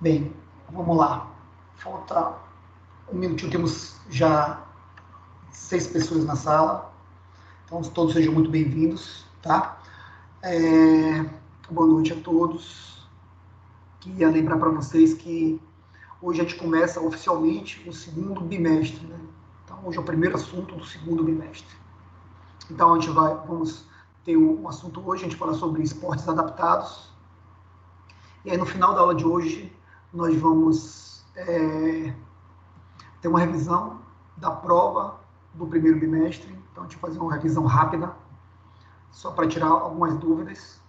Bem, vamos lá. Falta um minutinho, temos já 6 pessoas na sala. Então, todos sejam muito bem-vindos, tá? Boa noite a todos. Queria lembrar para vocês que hoje a gente começa oficialmente o segundo bimestre, né? Então, hoje é o primeiro assunto do segundo bimestre. Então, vamos ter um assunto hoje, a gente fala sobre esportes adaptados. E aí, no final da aula de hoje, nós vamos ter uma revisão da prova do primeiro bimestre. Então, a gente vai fazer uma revisão rápida, só para tirar algumas dúvidas.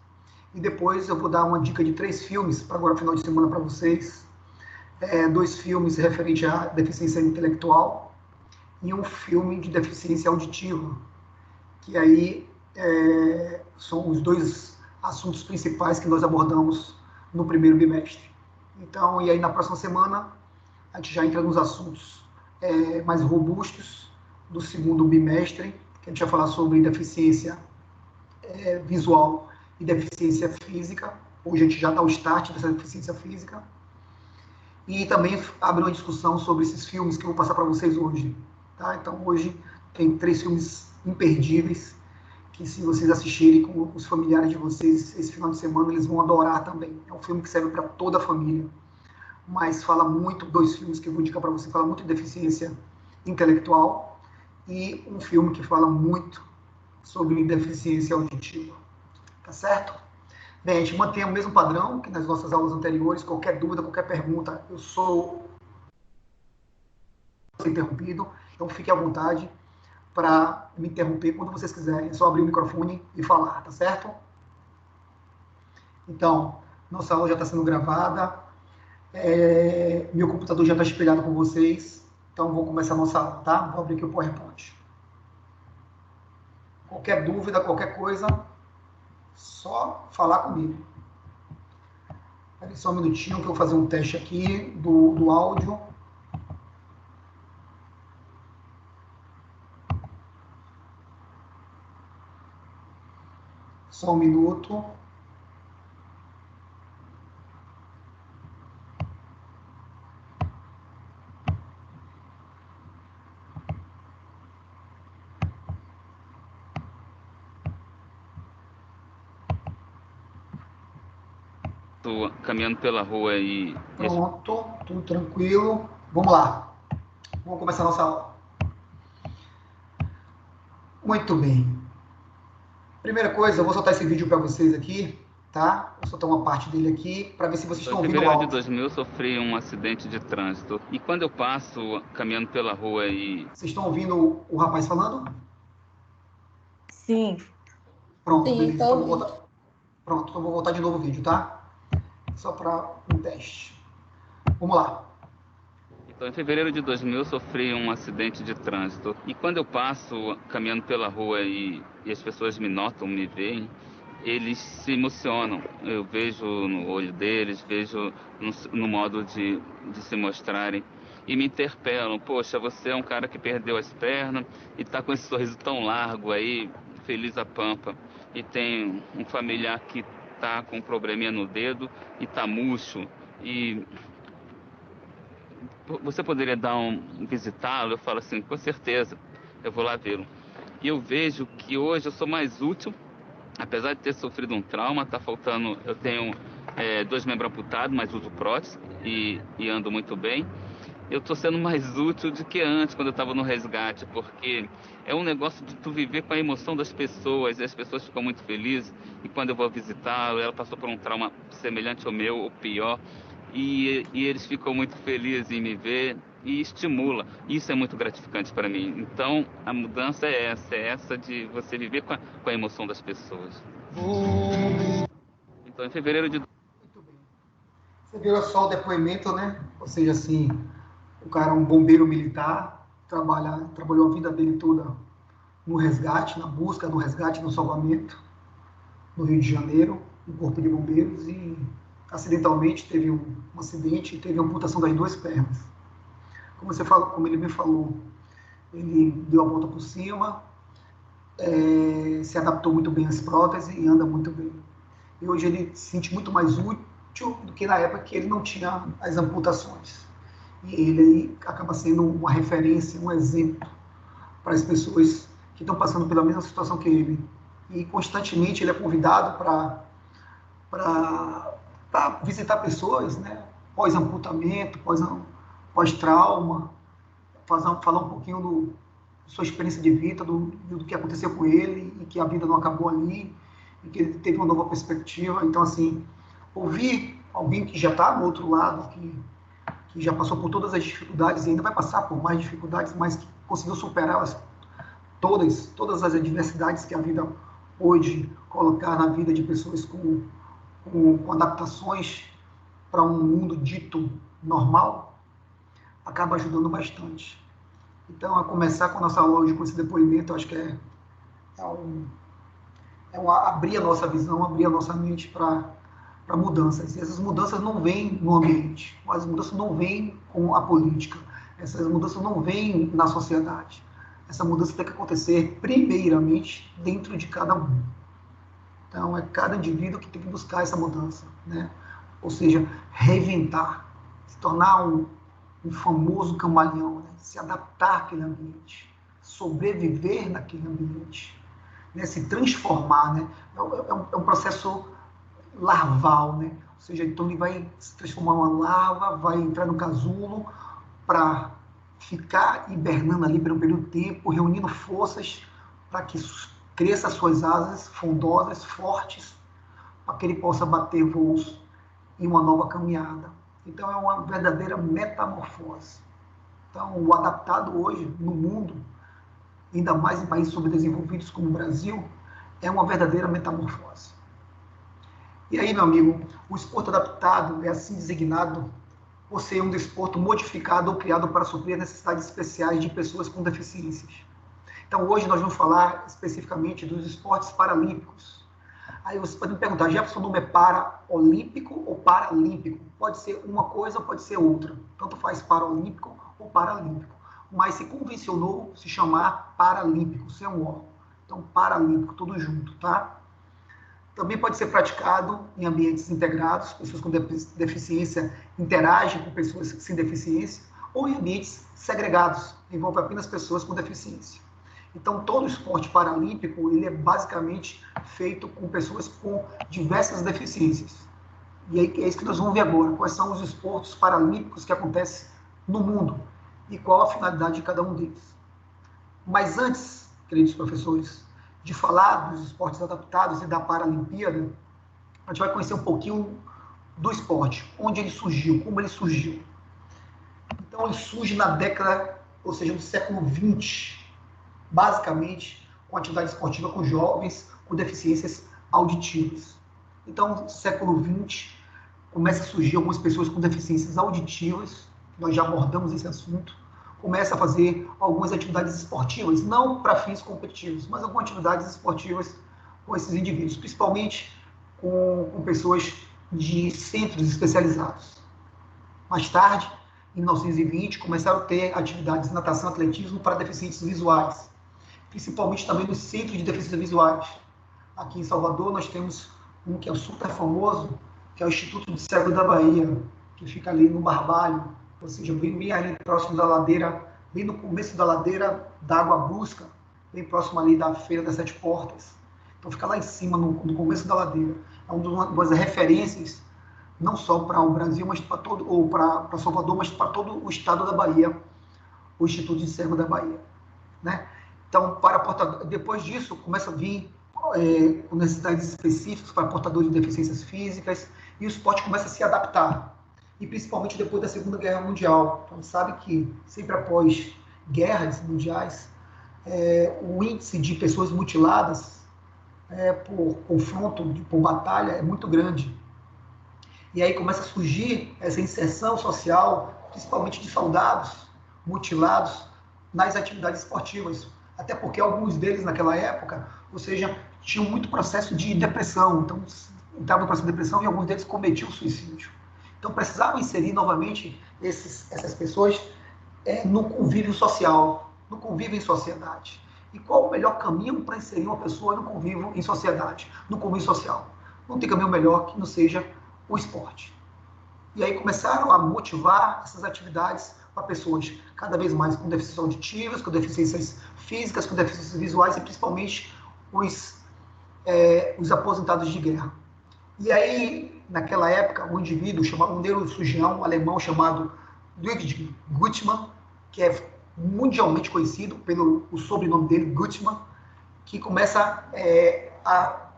E depois eu vou dar uma dica de 3 filmes para agora, final de semana, para vocês. 2 filmes referentes à deficiência intelectual e um filme de deficiência auditiva, que aí são os 2 assuntos principais que nós abordamos no primeiro bimestre. Então, e aí na próxima semana, a gente já entra nos assuntos mais robustos do segundo bimestre, que a gente vai falar sobre deficiência visual e deficiência física. Hoje a gente já dá o start dessa deficiência física. E também abre uma discussão sobre esses filmes que eu vou passar para vocês hoje. Tá? Então, hoje tem 3 filmes imperdíveis, que se vocês assistirem com os familiares de vocês esse final de semana, eles vão adorar também. É um filme que serve para toda a família, mas fala muito, 2 filmes que eu vou indicar para você, fala muito de deficiência intelectual, e um filme que fala muito sobre deficiência auditiva. Tá certo? Bem, a gente mantém o mesmo padrão que nas nossas aulas anteriores. Qualquer dúvida, qualquer pergunta, eu sou interrompido, então fique à vontade para me interromper quando vocês quiserem. É só abrir o microfone e falar, tá certo? Então, nossa aula já está sendo gravada. Meu computador já está espelhado com vocês. Então, vou começar a nossa aula, tá? Vou abrir aqui o PowerPoint. Qualquer dúvida, qualquer coisa, só falar comigo. Espera só um minutinho que eu vou fazer um teste aqui do áudio. Só um minuto. Tô caminhando pela rua e... Pronto, tudo tranquilo. Vamos lá. Vamos começar a nossa aula. Muito bem. Primeira coisa, eu vou soltar esse vídeo para vocês aqui, tá? Vou soltar uma parte dele aqui para ver se vocês estão ouvindo o áudio. Em fevereiro de 2000 eu sofri um acidente de trânsito. E quando eu passo caminhando pela rua e... Vocês estão ouvindo o rapaz falando? Sim. Pronto, Sim, beleza. Então Pronto, então vou voltar de novo o vídeo, tá? Só para um teste. Vamos lá. Então, em fevereiro de 2000 eu sofri um acidente de trânsito. E quando eu passo caminhando pela rua e as pessoas me notam, me veem, eles se emocionam. Eu vejo no olho deles, vejo no modo de se mostrarem. E me interpelam. Poxa, você é um cara que perdeu as pernas e está com esse sorriso tão largo aí, feliz a pampa. E tem um familiar que está com um probleminha no dedo e está murcho. E você poderia visitá-lo? Eu falo assim, com certeza, eu vou lá vê-lo. E eu vejo que hoje eu sou mais útil, apesar de ter sofrido um trauma, tá faltando, eu tenho 2 membros amputados, mas uso prótese e ando muito bem. Eu estou sendo mais útil do que antes, quando eu estava no resgate, porque é um negócio de tu viver com a emoção das pessoas, e as pessoas ficam muito felizes, e quando eu vou visitá-lo, ela passou por um trauma semelhante ao meu, ou pior, e eles ficam muito felizes em me ver, e estimula. Isso é muito gratificante para mim. Então, a mudança é essa de você viver com a emoção das pessoas. Então, em fevereiro de... Muito bem. Você viu só o depoimento, né? Ou seja, assim, o cara é um bombeiro militar, trabalhou a vida dele toda no resgate, na busca do resgate, no salvamento, no Rio de Janeiro, no Corpo de Bombeiros, e acidentalmente teve um acidente e teve a amputação das 2 pernas. Como ele me falou, ele deu a volta por cima, se adaptou muito bem às próteses e anda muito bem. E hoje ele se sente muito mais útil, do que na época que ele não tinha as amputações. E ele acaba sendo uma referência, um exemplo para as pessoas que estão passando pela mesma situação que ele. E constantemente ele é convidado para visitar pessoas, né, pós-amputamento, pós-trauma, falar um pouquinho da sua experiência de vida, do que aconteceu com ele, e que a vida não acabou ali, e que ele teve uma nova perspectiva. Então, assim, ouvir alguém que já está do outro lado, que já passou por todas as dificuldades e ainda vai passar por mais dificuldades, mas que conseguiu superá-las todas as adversidades que a vida pôde colocar na vida de pessoas com adaptações para um mundo dito normal, acaba ajudando bastante. Então, a começar com a nossa aula hoje, com esse depoimento, eu acho que abrir a nossa visão, abrir a nossa mente para mudanças. E essas mudanças não vêm no ambiente, as mudanças não vêm com a política, essas mudanças não vêm na sociedade. Essa mudança tem que acontecer, primeiramente, dentro de cada um. Então, é cada indivíduo que tem que buscar essa mudança, né? Ou seja, reinventar, se tornar um famoso camaleão, né? Se adaptar àquele ambiente, sobreviver naquele ambiente, né? Se transformar, né? É um processo larval, né? Ou seja, então ele vai se transformar em uma larva, vai entrar no casulo para ficar hibernando ali por um período de tempo, reunindo forças para que cresça as suas asas frondosas, fortes, para que ele possa bater voos em uma nova caminhada. Então é uma verdadeira metamorfose. Então o adaptado hoje no mundo, ainda mais em países subdesenvolvidos como o Brasil, é uma verdadeira metamorfose. E aí, meu amigo, o esporte adaptado é assim designado por ser um desporto modificado ou criado para suprir necessidades especiais de pessoas com deficiências. Então, hoje nós vamos falar especificamente dos esportes paralímpicos. Aí você pode me perguntar, Jefferson, o nome é paraolímpico ou paralímpico? Pode ser uma coisa ou pode ser outra. Tanto faz paraolímpico ou paralímpico. Mas se convencionou se chamar paralímpico, sem um O. Então, paralímpico, tudo junto, tá? Também pode ser praticado em ambientes integrados, pessoas com deficiência interagem com pessoas sem deficiência, ou em ambientes segregados, envolve apenas pessoas com deficiência. Então, todo esporte paralímpico, ele é basicamente feito com pessoas com diversas deficiências. E aí, é isso que nós vamos ver agora, quais são os esportes paralímpicos que acontecem no mundo e qual a finalidade de cada um deles. Mas antes, queridos professores, de falar dos esportes adaptados e da Paralimpíada, a gente vai conhecer um pouquinho do esporte, onde ele surgiu, como ele surgiu. Então, ele surge na década, ou seja, no século XX, basicamente com atividade esportiva com jovens com deficiências auditivas. Então, no século XX, começa a surgir algumas pessoas com deficiências auditivas, nós já abordamos esse assunto, começa a fazer algumas atividades esportivas, não para fins competitivos, mas algumas atividades esportivas com esses indivíduos, principalmente com pessoas de centros especializados. Mais tarde, em 1920, começaram a ter atividades de natação e atletismo para deficientes visuais, principalmente também nos centros de deficiências visuais. Aqui em Salvador, nós temos um que é super famoso, que é o Instituto de Cego da Bahia, que fica ali no Barbalho, ou seja, bem ali próximo da ladeira, bem no começo da ladeira da Água Brusca, bem próximo ali da Feira das Sete Portas. Então fica lá em cima, no começo da ladeira. É uma das referências, não só para o Brasil, mas para todo, ou para Salvador, mas para todo o estado da Bahia, o Instituto de Cego da Bahia, né? Então, depois disso, começa a vir necessidades específicas para portadores de deficiências físicas, e o esporte começa a se adaptar. E principalmente depois da Segunda Guerra Mundial. Então, a gente sabe que sempre após guerras mundiais, o índice de pessoas mutiladas por confronto, por batalha, é muito grande. E aí começa a surgir essa inserção social, principalmente de soldados mutilados, nas atividades esportivas. Até porque alguns deles, naquela época, ou seja, tinham muito processo de depressão. Então, entravam no processo de depressão e alguns deles cometiam suicídio. Então, precisavam inserir novamente essas pessoas no convívio social, no convívio em sociedade. E qual o melhor caminho para inserir uma pessoa no convívio em sociedade, no convívio social? Não tem caminho melhor que não seja o esporte. E aí começaram a motivar essas atividades para pessoas cada vez mais com deficiências auditivas, com deficiências físicas, com deficiências visuais e principalmente os aposentados de guerra. E aí, naquela época, um indivíduo, um neurocirurgião alemão chamado Ludwig Guttmann, que é mundialmente conhecido pelo o sobrenome dele, Guttmann, que começa a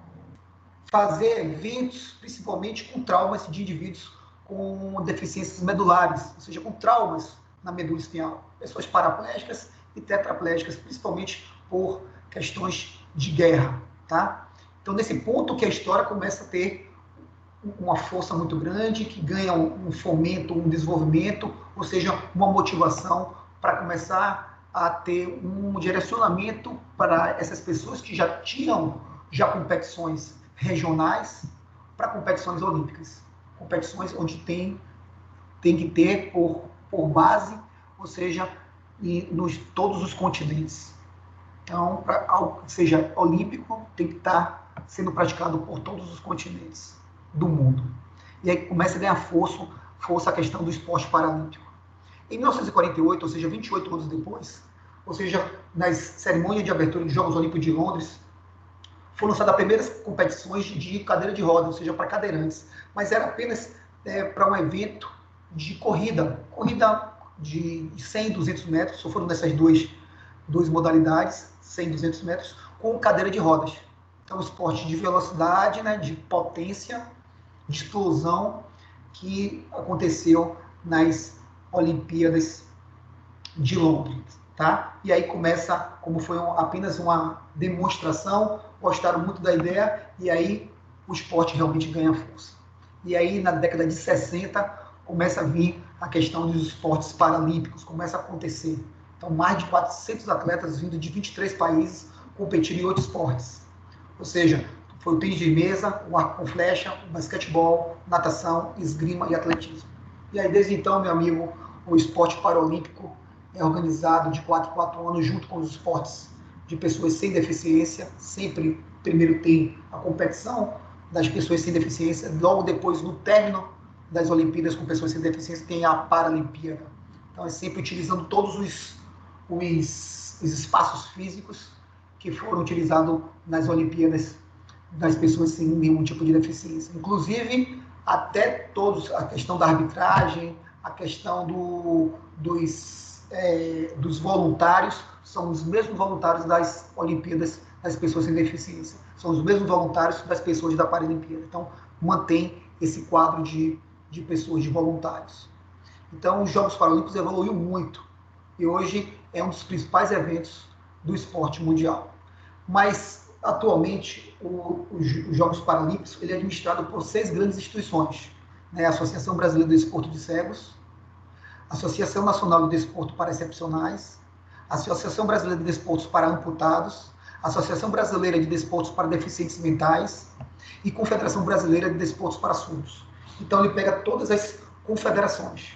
fazer eventos, principalmente com traumas de indivíduos com deficiências medulares, ou seja, com traumas na medula espinhal. Pessoas paraplégicas e tetraplégicas, principalmente por questões de guerra. Tá? Então, nesse ponto que a história começa a ter uma força muito grande, que ganha um fomento, um desenvolvimento, ou seja, uma motivação para começar a ter um direcionamento para essas pessoas que já tinham competições regionais para competições olímpicas. Competições onde tem que ter por base, ou seja, nos todos os continentes. Então, algo que seja olímpico, tem que estar sendo praticado por todos os continentes do mundo. E aí começa a ganhar força a questão do esporte paralímpico. Em 1948, ou seja, 28 anos depois, ou seja, nas cerimônias de abertura dos Jogos Olímpicos de Londres, foram lançadas as primeiras competições de cadeira de rodas, ou seja, para cadeirantes. Mas era apenas para um evento de corrida de 100 e 200 metros, só foram nessas duas modalidades, 100 e 200 metros, com cadeira de rodas. Então, esporte de velocidade, né, de potência, de explosão, que aconteceu nas Olimpíadas de Londres. Tá? E aí começa, como foi apenas uma demonstração, gostaram muito da ideia, e aí o esporte realmente ganha força. E aí, na década de 60, começa a vir a questão dos esportes paralímpicos, começa a acontecer. Então, mais de 400 atletas vindo de 23 países competindo em 8 esportes. Ou seja, foi o tênis de mesa, o arco com flecha, o basquetebol, natação, esgrima e atletismo. E aí, desde então, meu amigo, o esporte paralímpico é organizado de 4 em 4 anos, junto com os esportes de pessoas sem deficiência. Sempre, primeiro tem a competição das pessoas sem deficiência, logo depois, no término das Olimpíadas com pessoas sem deficiência, tem a Paralimpíada. Então, é sempre utilizando todos os espaços físicos que foram utilizados nas Olimpíadas das pessoas sem nenhum tipo de deficiência. Inclusive, até a questão da arbitragem, a questão dos voluntários, são os mesmos voluntários das Olimpíadas das pessoas sem deficiência. São os mesmos voluntários das pessoas da Paralimpíada. Então, mantém esse quadro de pessoas, de voluntários. Então, os Jogos Paralímpicos evoluiu muito. E hoje é um dos principais eventos do esporte mundial. Mas, atualmente, os Jogos Paralímpicos ele é administrado por 6 grandes instituições. Né? A Associação Brasileira do Desporto de Cegos, a Associação Nacional de Desporto para Excepcionais, a Associação Brasileira de Desportos para Amputados, a Associação Brasileira de Desportos para Deficientes Mentais e Confederação Brasileira de Desportos para Surdos. Então, ele pega todas as confederações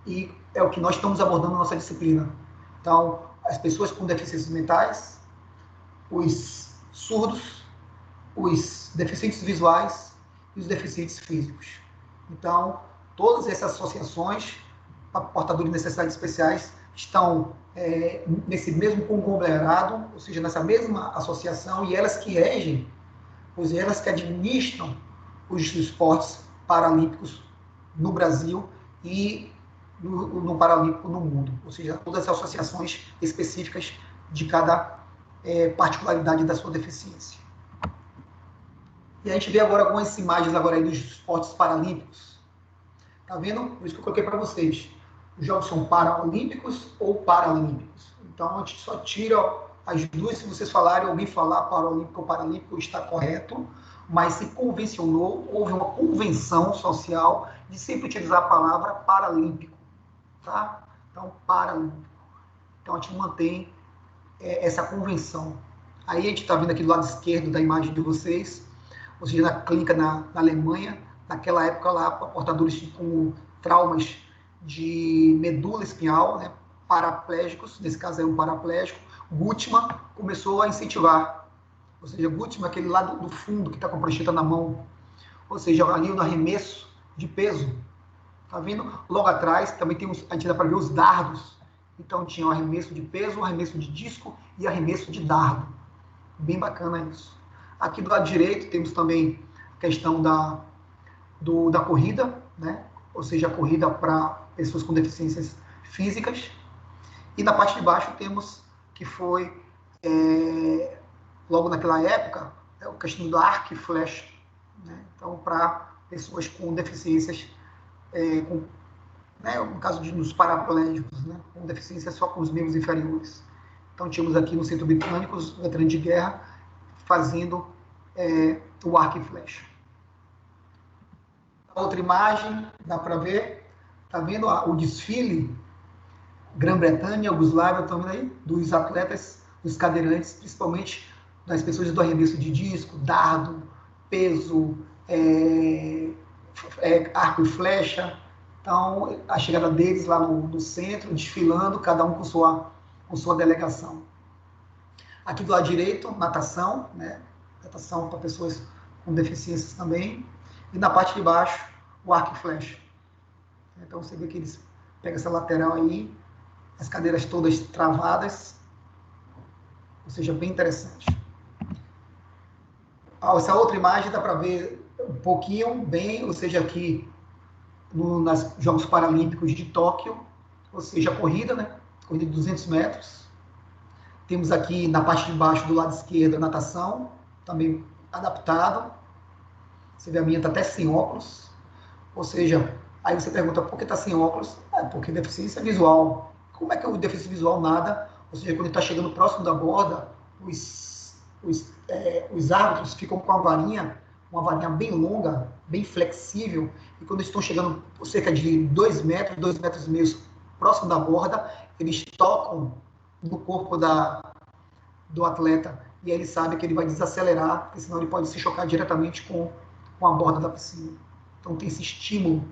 e é o que nós estamos abordando na nossa disciplina. Então, as pessoas com deficiências mentais, os surdos, os deficientes visuais e os deficientes físicos. Então, todas essas associações portadores de necessidades especiais estão nesse mesmo conglomerado, ou seja, nessa mesma associação, e elas que regem, ou seja, elas que administram os esportes paralímpicos no Brasil e no Paralímpico no mundo, ou seja, todas as associações específicas de cada particularidade da sua deficiência. E a gente vê agora algumas imagens agora aí dos esportes paralímpicos. Tá vendo? Por isso que eu coloquei para vocês. Os jogos são paralímpicos ou paralímpicos. Então, a gente só tira as duas. Se vocês falarem, alguém falar paralímpico ou paralímpico, está correto. Mas se convencionou, houve uma convenção social de sempre utilizar a palavra paralímpico. Tá? Então, paralímpico. Então, a gente mantém essa convenção. Aí a gente está vendo aqui do lado esquerdo da imagem de vocês, ou seja, na clínica na Alemanha, naquela época lá, portadores com traumas de medula espinhal, né, paraplégicos, nesse caso é um paraplégico, Guttmann começou a incentivar, ou seja, Guttmann, aquele lá do fundo que está com a prancheta na mão, ou seja, ali no arremesso, de peso. Tá vendo? Logo atrás também a gente dá para ver os dardos. Então tinha o arremesso de peso, o arremesso de disco e arremesso de dardo. Bem bacana isso. Aqui do lado direito temos também a questão da corrida, né? Ou seja, a corrida para pessoas com deficiências físicas. E na parte de baixo temos que foi, logo naquela época, a questão do arco e flecha. Né? Então, para pessoas com deficiências, no caso dos paraplégicos, né? Com deficiência só com os membros inferiores. Então, tínhamos aqui no Centro Britânico os veteranos de guerra fazendo o arco e flecha. Outra imagem, dá para ver, tá vendo o desfile Grã-Bretanha, Iugoslávia, estão vendo aí? Dos atletas, dos cadeirantes, principalmente das pessoas do arremesso de disco, dardo, peso, arco e flecha. Então, a chegada deles lá no centro, desfilando, cada um com sua delegação. Aqui do lado direito, natação, né? Natação para pessoas com deficiências também. E na parte de baixo, o arco e flecha. Então, você vê que eles pegam essa lateral aí, as cadeiras todas travadas, ou seja, bem interessante. Essa outra imagem dá para ver um pouquinho bem, ou seja, aqui nos Jogos Paralímpicos de Tóquio, ou seja, a corrida, né? Corrida de 200 metros. Temos aqui na parte de baixo, do lado esquerdo, a natação, também adaptado. Você vê a minha está até sem óculos, ou seja, aí você pergunta por que está sem óculos? Porque deficiência visual. Como é que o deficiente visual nada? Ou seja, quando ele está chegando próximo da borda, os árbitros ficam com uma varinha bem longa, bem flexível, e quando estão chegando por cerca de 2 metros, 2 metros e meio próximo da borda, eles tocam no corpo do atleta, e aí ele sabe que ele vai desacelerar, porque senão ele pode se chocar diretamente com a borda da piscina. Então tem esse estímulo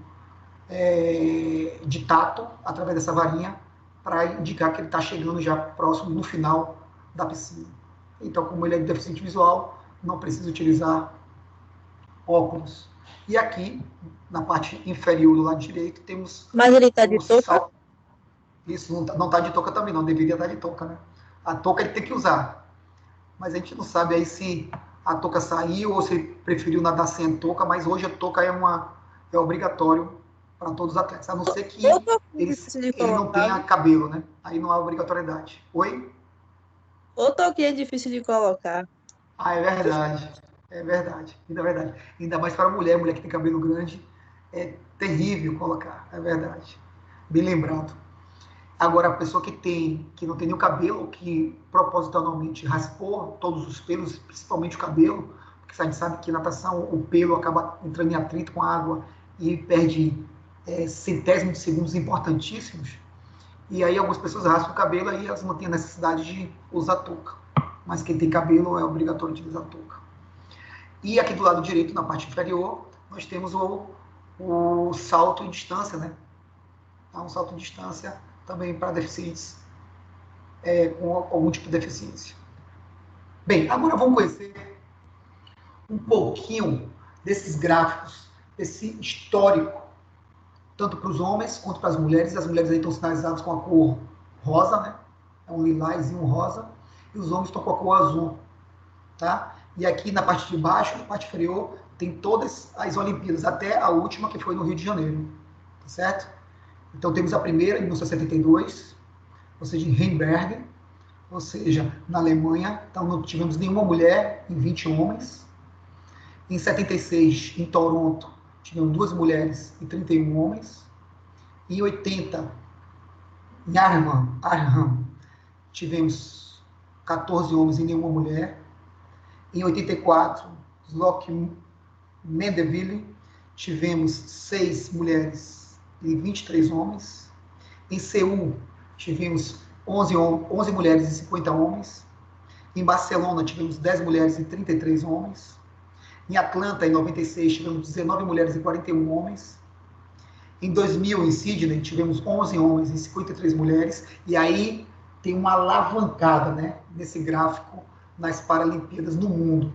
de tato, através dessa varinha, para indicar que ele está chegando já próximo, no final da piscina. Então, como ele é deficiente visual, não precisa utilizar óculos. E aqui, na parte inferior do lado direito, temos... Mas ele está de touca? Isso, não está de touca também, não. Deveria estar de touca, né? A touca ele tem que usar. Mas a gente não sabe aí se a touca saiu ou se ele preferiu nadar sem a touca, mas hoje a touca é obrigatório para todos os atletas, a não ser que ele não tenha cabelo, né? Aí não há obrigatoriedade. Oi? Ou touquinha é difícil de colocar. É verdade. É verdade. Ainda mais para a mulher que tem cabelo grande, é terrível colocar, é verdade. Bem lembrado. Agora, a pessoa que não tem nenhum cabelo, que propositalmente raspou todos os pelos, principalmente o cabelo, porque a gente sabe que na natação o pelo acaba entrando em atrito com a água e perde centésimos de segundos importantíssimos, e aí algumas pessoas raspam o cabelo, aí elas não têm a necessidade de usar touca. Mas quem tem cabelo é obrigatório utilizar touca. E aqui do lado direito, na parte inferior, nós temos o salto em distância, né? Um salto em distância também para deficientes com algum tipo de deficiência. Bem, agora vamos conhecer um pouquinho desses gráficos, desse histórico, tanto para os homens quanto para as mulheres. As mulheres aí estão sinalizadas com a cor rosa, né? É um lilás e um rosa. E os homens estão com a cor azul, tá? E aqui na parte de baixo, na parte inferior, tem todas as Olimpíadas, até a última, que foi no Rio de Janeiro, tá certo? Então temos a primeira, em 1972, ou seja, em Heinsberg, ou seja, na Alemanha. Então não tivemos nenhuma mulher em 20 homens. Em 76, em Toronto, tivemos 2 mulheres e 31 homens. Em 80, em Arnhem, tivemos 14 homens e nenhuma mulher. Em 84, Zlotk Mandeville, tivemos 6 mulheres e 23 homens. Em Seul, tivemos 11 mulheres e 50 homens. Em Barcelona, tivemos 10 mulheres e 33 homens. Em Atlanta, em 96, tivemos 19 mulheres e 41 homens. Em 2000, em Sydney, tivemos 11 homens e 53 mulheres. E aí tem uma alavancada, né, nesse gráfico nas Paralimpíadas no mundo.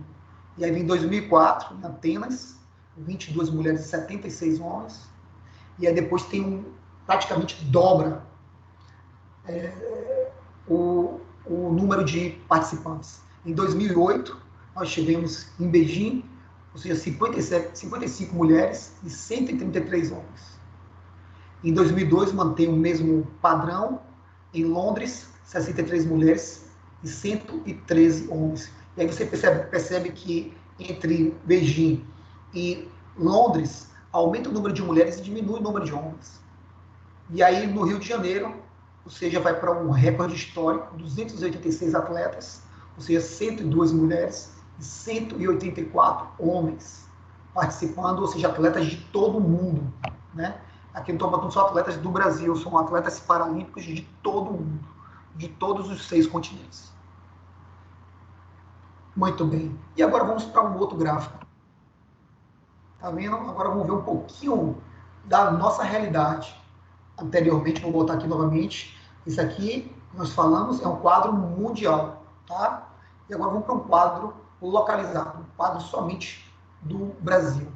E aí vem 2004, em Atenas, 22 mulheres e 76 homens. E aí depois praticamente dobra o número de participantes. Em 2008, nós tivemos em Beijing, ou seja, 55 mulheres e 133 homens. Em 2002, mantém o mesmo padrão. Em Londres, 63 mulheres e 113 homens. E aí você percebe que entre Beijing e Londres, aumenta o número de mulheres e diminui o número de homens. E aí, no Rio de Janeiro, ou seja, vai para um recorde histórico, 286 atletas, ou seja, 102 mulheres e 184 homens participando, ou seja, atletas de todo o mundo, né? Aqui não são atletas do Brasil, são atletas paralímpicos de todo o mundo, de todos os 6 continentes. Muito bem. E agora vamos para um outro gráfico. Tá vendo? Agora vamos ver um pouquinho da nossa realidade. Anteriormente, vou voltar aqui novamente. Isso aqui, nós falamos, é um quadro mundial, tá? E agora vamos para um quadro localizado, um quadro somente do Brasil.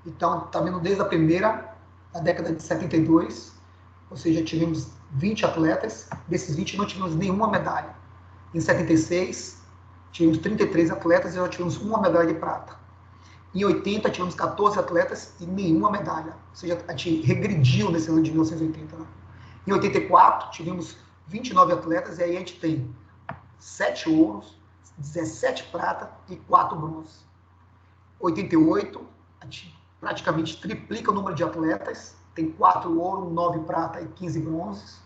Então, tá vendo desde a primeira, da década de 72, ou seja, tivemos 20 atletas, desses 20 não tivemos nenhuma medalha. Em 76, tivemos 33 atletas e já tivemos uma medalha de prata. Em 80, tivemos 14 atletas e nenhuma medalha. Ou seja, a gente regrediu nesse ano de 1980. Né? Em 84, tivemos 29 atletas e aí a gente tem 7 ouros, 17 prata e 4 bronzes. 88, a gente praticamente triplica o número de atletas, tem 4 ouros, 9 prata e 15 bronzes.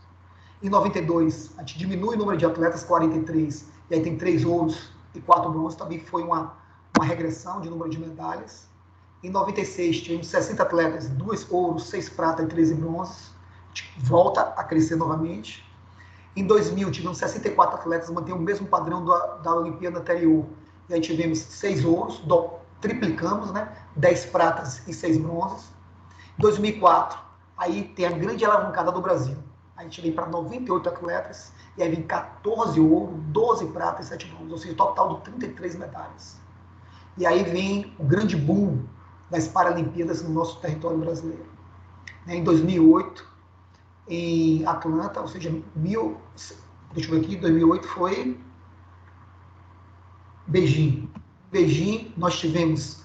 Em 92, a gente diminui o número de atletas, 43, e aí tem 3 ouros e 4 bronzes, também foi uma regressão de número de medalhas. Em 96, tivemos 60 atletas, 2 ouros, 6 prata e 13 bronzes. A gente volta a crescer novamente. Em 2000, tivemos 64 atletas, mantém o mesmo padrão da Olimpíada anterior. E aí tivemos 6 ouros, triplicamos, né? 10 pratas e 6 bronzes. Em 2004, aí tem a grande alavancada do Brasil. A gente vem para 98 atletas, e aí vem 14 ouros, 12 pratas e 7 bronzes, ou seja, total de 33 medalhas. E aí vem o grande boom das Paralimpíadas no nosso território brasileiro. Em 2008, em Atlanta, ou seja, deixa eu ver aqui, 2008 foi Beijing. Beijing, nós tivemos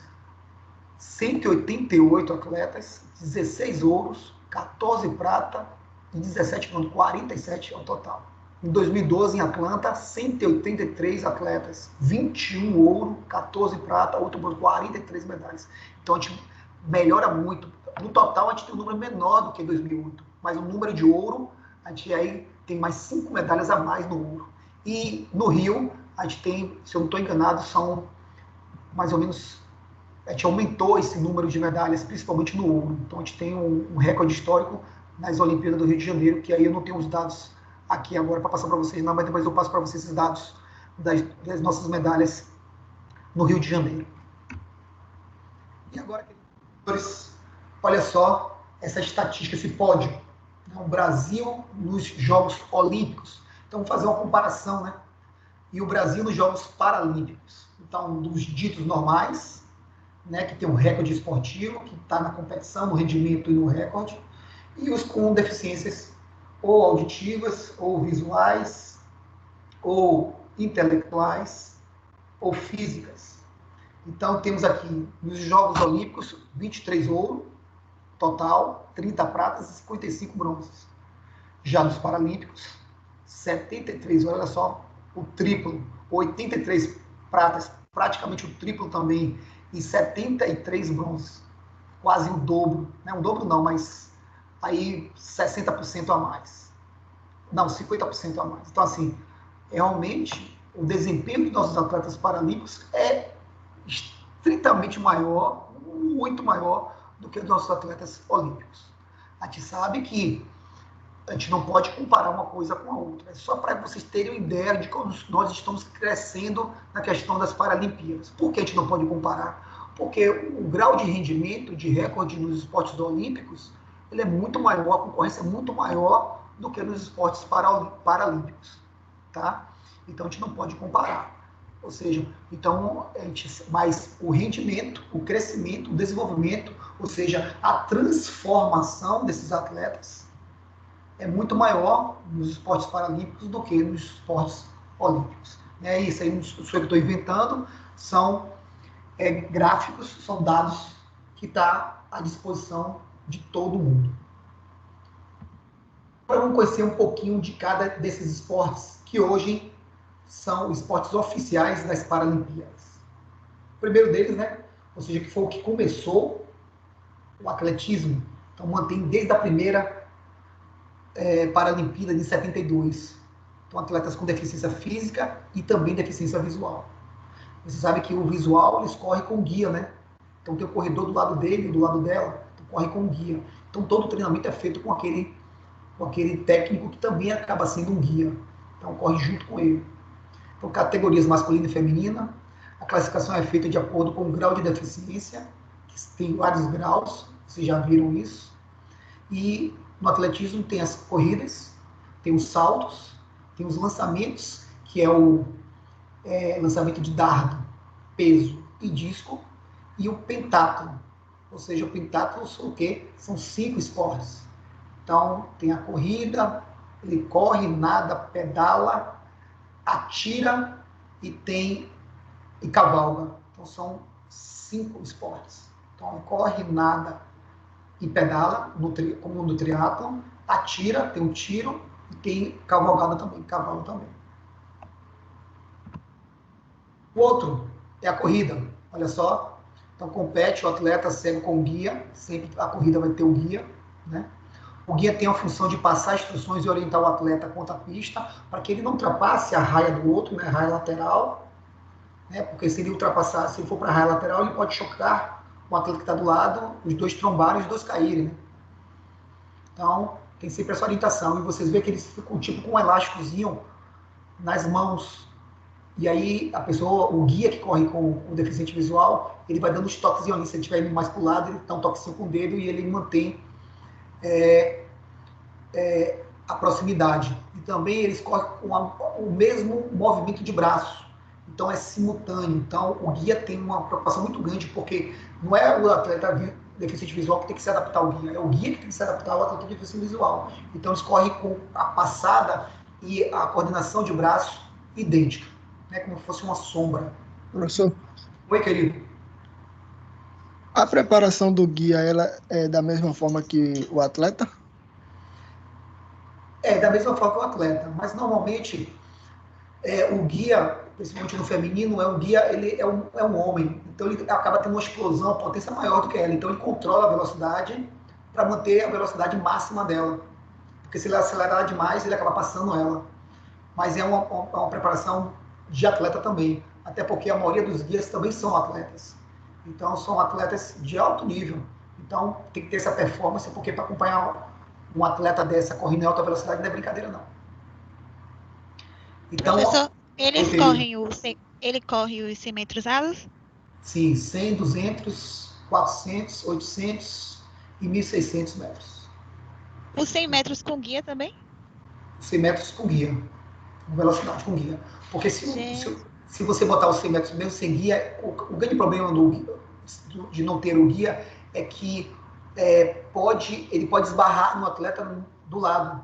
188 atletas, 16 ouros, 14 prata e 17 bronze, 47 ao total. Em 2012, em Atlanta, 183 atletas, 21 ouro, 14 prata, 8 bronze, 43 medalhas. Então a gente melhora muito. No total, a gente tem um número menor do que em 2008, mas o número de ouro, a gente aí tem mais 5 medalhas a mais no ouro. E no Rio, a gente tem, se eu não estou enganado, são mais ou menos, a gente aumentou esse número de medalhas, principalmente no ouro. Então a gente tem um recorde histórico nas Olimpíadas do Rio de Janeiro, que aí eu não tenho os dados aqui agora para passar para vocês, não, mas depois eu passo para vocês esses dados das nossas medalhas no Rio de Janeiro. E agora, olha só essa estatística, esse pódio. O Brasil nos Jogos Olímpicos. Então, vamos fazer uma comparação, né? E o Brasil nos Jogos Paralímpicos. Então, dos ditos normais, né, que tem um recorde esportivo, que está na competição, no rendimento e no recorde, e os com deficiências ou auditivas, ou visuais, ou intelectuais, ou físicas. Então, temos aqui, nos Jogos Olímpicos, 23 ouro, total, 30 pratas e 55 bronzes. Já nos Paralímpicos, 73, olha só, o triplo, 83 pratas, praticamente o triplo também, e 73 bronzes, quase o dobro, né? O dobro não, mas aí 60% a mais. Não, 50% a mais. Então, assim, realmente, o desempenho dos nossos atletas paralímpicos é estritamente maior, muito maior do que os nossos atletas olímpicos. A gente sabe que a gente não pode comparar uma coisa com a outra. É só para vocês terem uma ideia de como nós estamos crescendo na questão das Paralimpíadas. Por que a gente não pode comparar? Porque o grau de rendimento, de recorde nos esportes olímpicos, ele é muito maior, a concorrência é muito maior do que nos esportes paralímpicos. Tá? Então a gente não pode comparar. Ou seja, então, mas o rendimento, o crescimento, o desenvolvimento, ou seja, a transformação desses atletas é muito maior nos esportes paralímpicos do que nos esportes olímpicos. Isso aí não sou eu que estou inventando, são gráficos, são dados que estão à disposição de todo mundo. Agora vamos conhecer um pouquinho de cada desses esportes que hoje são esportes oficiais das Paralimpíadas. O primeiro deles, né, ou seja, que foi o que começou o atletismo, então mantém desde a primeira Paralimpíada de 72. Então, atletas com deficiência física e também deficiência visual. Você sabe que o visual, eles correm com guia, né? Então, tem o corredor do lado dele e do lado dela, então, corre com guia. Então, todo o treinamento é feito com aquele técnico que também acaba sendo um guia. Então, corre junto com ele. Então, categorias masculina e feminina. A classificação é feita de acordo com o grau de deficiência, que tem vários graus, vocês já viram isso. E no atletismo tem as corridas, tem os saltos, tem os lançamentos, que é o lançamento de dardo, peso e disco, e o pentatlo. Ou seja, o pentatlo são o quê? São 5 esportes. Então, tem a corrida, ele corre, nada, pedala, atira e cavalga. Então, são 5 esportes. Então, corre, nada e pedala, como no triatlon, atira, tem um tiro e tem cavalgada também, cavalo também. O outro é a corrida, olha só. Então, compete, o atleta segue com o guia, sempre a corrida vai ter o guia, né? O guia tem a função de passar instruções e orientar o atleta contra a pista, para que ele não ultrapasse a raia do outro, né, a raia lateral, né, porque se ele ultrapassar, se ele for para a raia lateral, ele pode chocar o atleta que está do lado, os dois trombarem e os dois caírem, né? Então, tem sempre essa orientação, e vocês veem que eles ficam tipo com um elásticozinho nas mãos, e aí a pessoa, o guia que corre com o deficiente visual, ele vai dando uns toquezinhos ali, se ele estiver indo mais para o lado, ele dá um toquezinho com o dedo e ele mantém a proximidade. E também eles correm com o mesmo movimento de braço. Então é simultâneo. Então o guia tem uma preocupação muito grande, porque não é o atleta deficiente visual que tem que se adaptar ao guia, é o guia que tem que se adaptar ao atleta deficiente visual. Então eles correm com a passada e a coordenação de braço idêntica, né? Como se fosse uma sombra. Professor, Oi, querido. a preparação do guia, ela é da mesma forma que o atleta? É da mesma forma que o atleta, mas normalmente o guia, principalmente no feminino, ele é um homem, então ele acaba tendo uma explosão, uma potência maior do que ela, então ele controla a velocidade para manter a velocidade máxima dela, porque se ele acelerar demais, ele acaba passando ela. Mas é uma preparação de atleta também, até porque a maioria dos guias também são atletas, então são atletas de alto nível, então tem que ter essa performance, porque para acompanhar um atleta dessa correndo em alta velocidade não é brincadeira não. Então, Professor, ele corre os 100 metros rasos? Sim, 100, 200, 400, 800 e 1.600 metros. Os 100 metros com guia também? 100 metros com guia, com velocidade com guia. Porque se você botar os 100 metros mesmo sem guia, o grande problema de não ter o guia é que ele pode esbarrar no atleta do lado.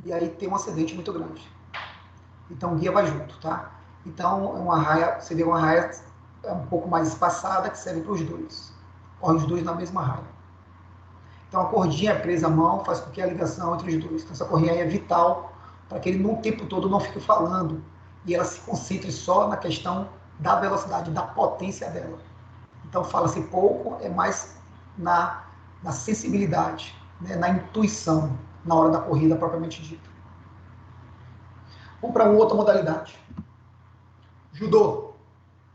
E aí tem um acidente muito grande. Então o guia vai junto, tá? Então uma raia, você vê uma raia um pouco mais espaçada que serve para os dois. Corre os dois na mesma raia. Então a cordinha presa à mão faz com que a ligação entre os dois. Então essa cordinha aí é vital para que ele no tempo todo não fique falando e ela se concentre só na questão da velocidade, da potência dela. Então fala-se pouco, é mais na sensibilidade, né? Na intuição, na hora da corrida propriamente dita. Vamos para uma outra modalidade. Judô,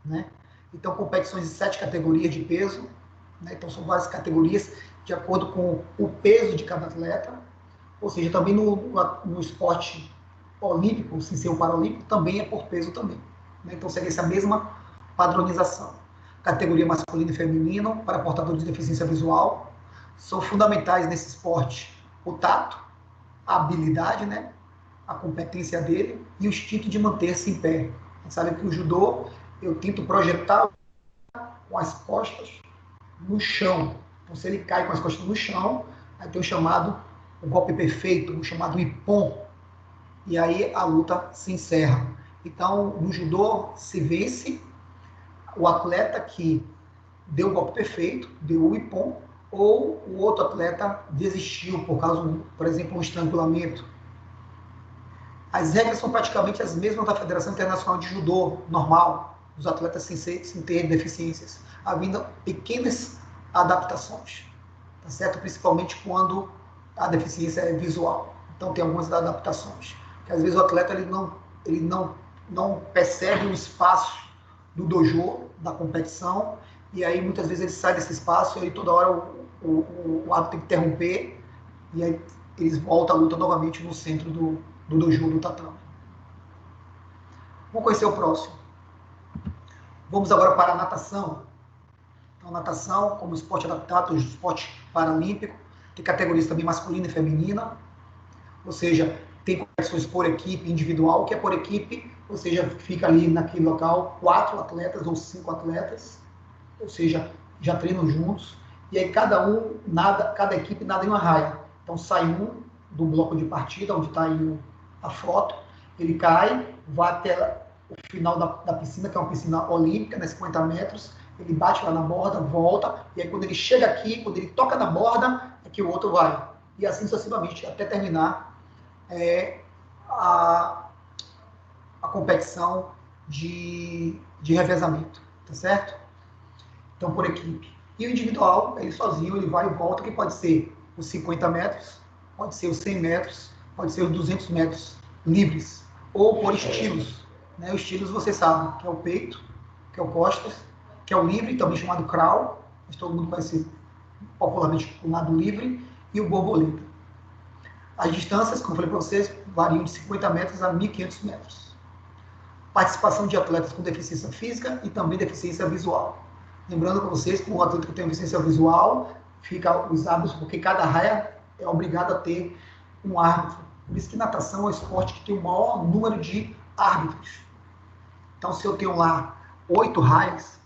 né? Então, competições de 7 categorias de peso, né? Então, são várias categorias de acordo com o peso de cada atleta, ou seja, também no esporte olímpico, sem ser o paralímpico, também é por peso também, né? Então, segue essa mesma padronização. Categoria masculino e feminino para portadores de deficiência visual. São fundamentais nesse esporte o tato, a habilidade, né? A competência dele e o instinto de manter-se em pé. A gente sabe que o judô, eu tento projetar com as costas no chão. Então, se ele cai com as costas no chão, aí tem o golpe perfeito, o chamado ippon, e aí a luta se encerra. Então, no judô, se vence o atleta que deu o golpe perfeito, deu o ippon, ou o outro atleta desistiu por causa, por exemplo, um estrangulamento. As regras são praticamente as mesmas da Federação Internacional de Judô normal, os atletas sem ter deficiências, havendo pequenas adaptações, tá certo? Principalmente quando a deficiência é visual. Então tem algumas adaptações, que às vezes o atleta ele não percebe o espaço do dojo, da competição, e aí muitas vezes ele sai desse espaço e aí toda hora o árbitro tem que interromper, e aí eles voltam a luta novamente no centro do dojo, do tatame. Vamos conhecer o próximo. Vamos agora para a natação. Então, natação, como esporte adaptado, esporte paralímpico, tem categorias também masculina e feminina, ou seja, tem competições por equipe, individual, que é por equipe, ou seja, fica ali naquele local 4 atletas ou 5 atletas, ou seja, já treinam juntos, e aí cada equipe nada em uma raia. Então sai um do bloco de partida, onde está aí a foto, ele cai, vai até o final da piscina, que é uma piscina olímpica, né, 50 metros, ele bate lá na borda, volta, e aí quando ele chega aqui, quando ele toca na borda, é que o outro vai. E assim sucessivamente, até terminar a competição de revezamento, tá certo? Então, por equipe. E o individual, ele sozinho, ele vai e volta, que pode ser os 50 metros, pode ser os 100 metros, pode ser os 200 metros livres, ou por estilos. Né? Os estilos, vocês sabem, que é o peito, que é o costas, que é o livre, também chamado crawl, mas todo mundo conhece popularmente o lado livre, e o borboleta. As distâncias, como eu falei para vocês, variam de 50 metros a 1.500 metros. Participação de atletas com deficiência física e também deficiência visual. Lembrando para vocês que o atleta que tem deficiência visual fica os árbitros, porque cada raia é obrigado a ter um árbitro. Por isso que natação é um esporte que tem o maior número de árbitros. Então, se eu tenho lá 8 raias,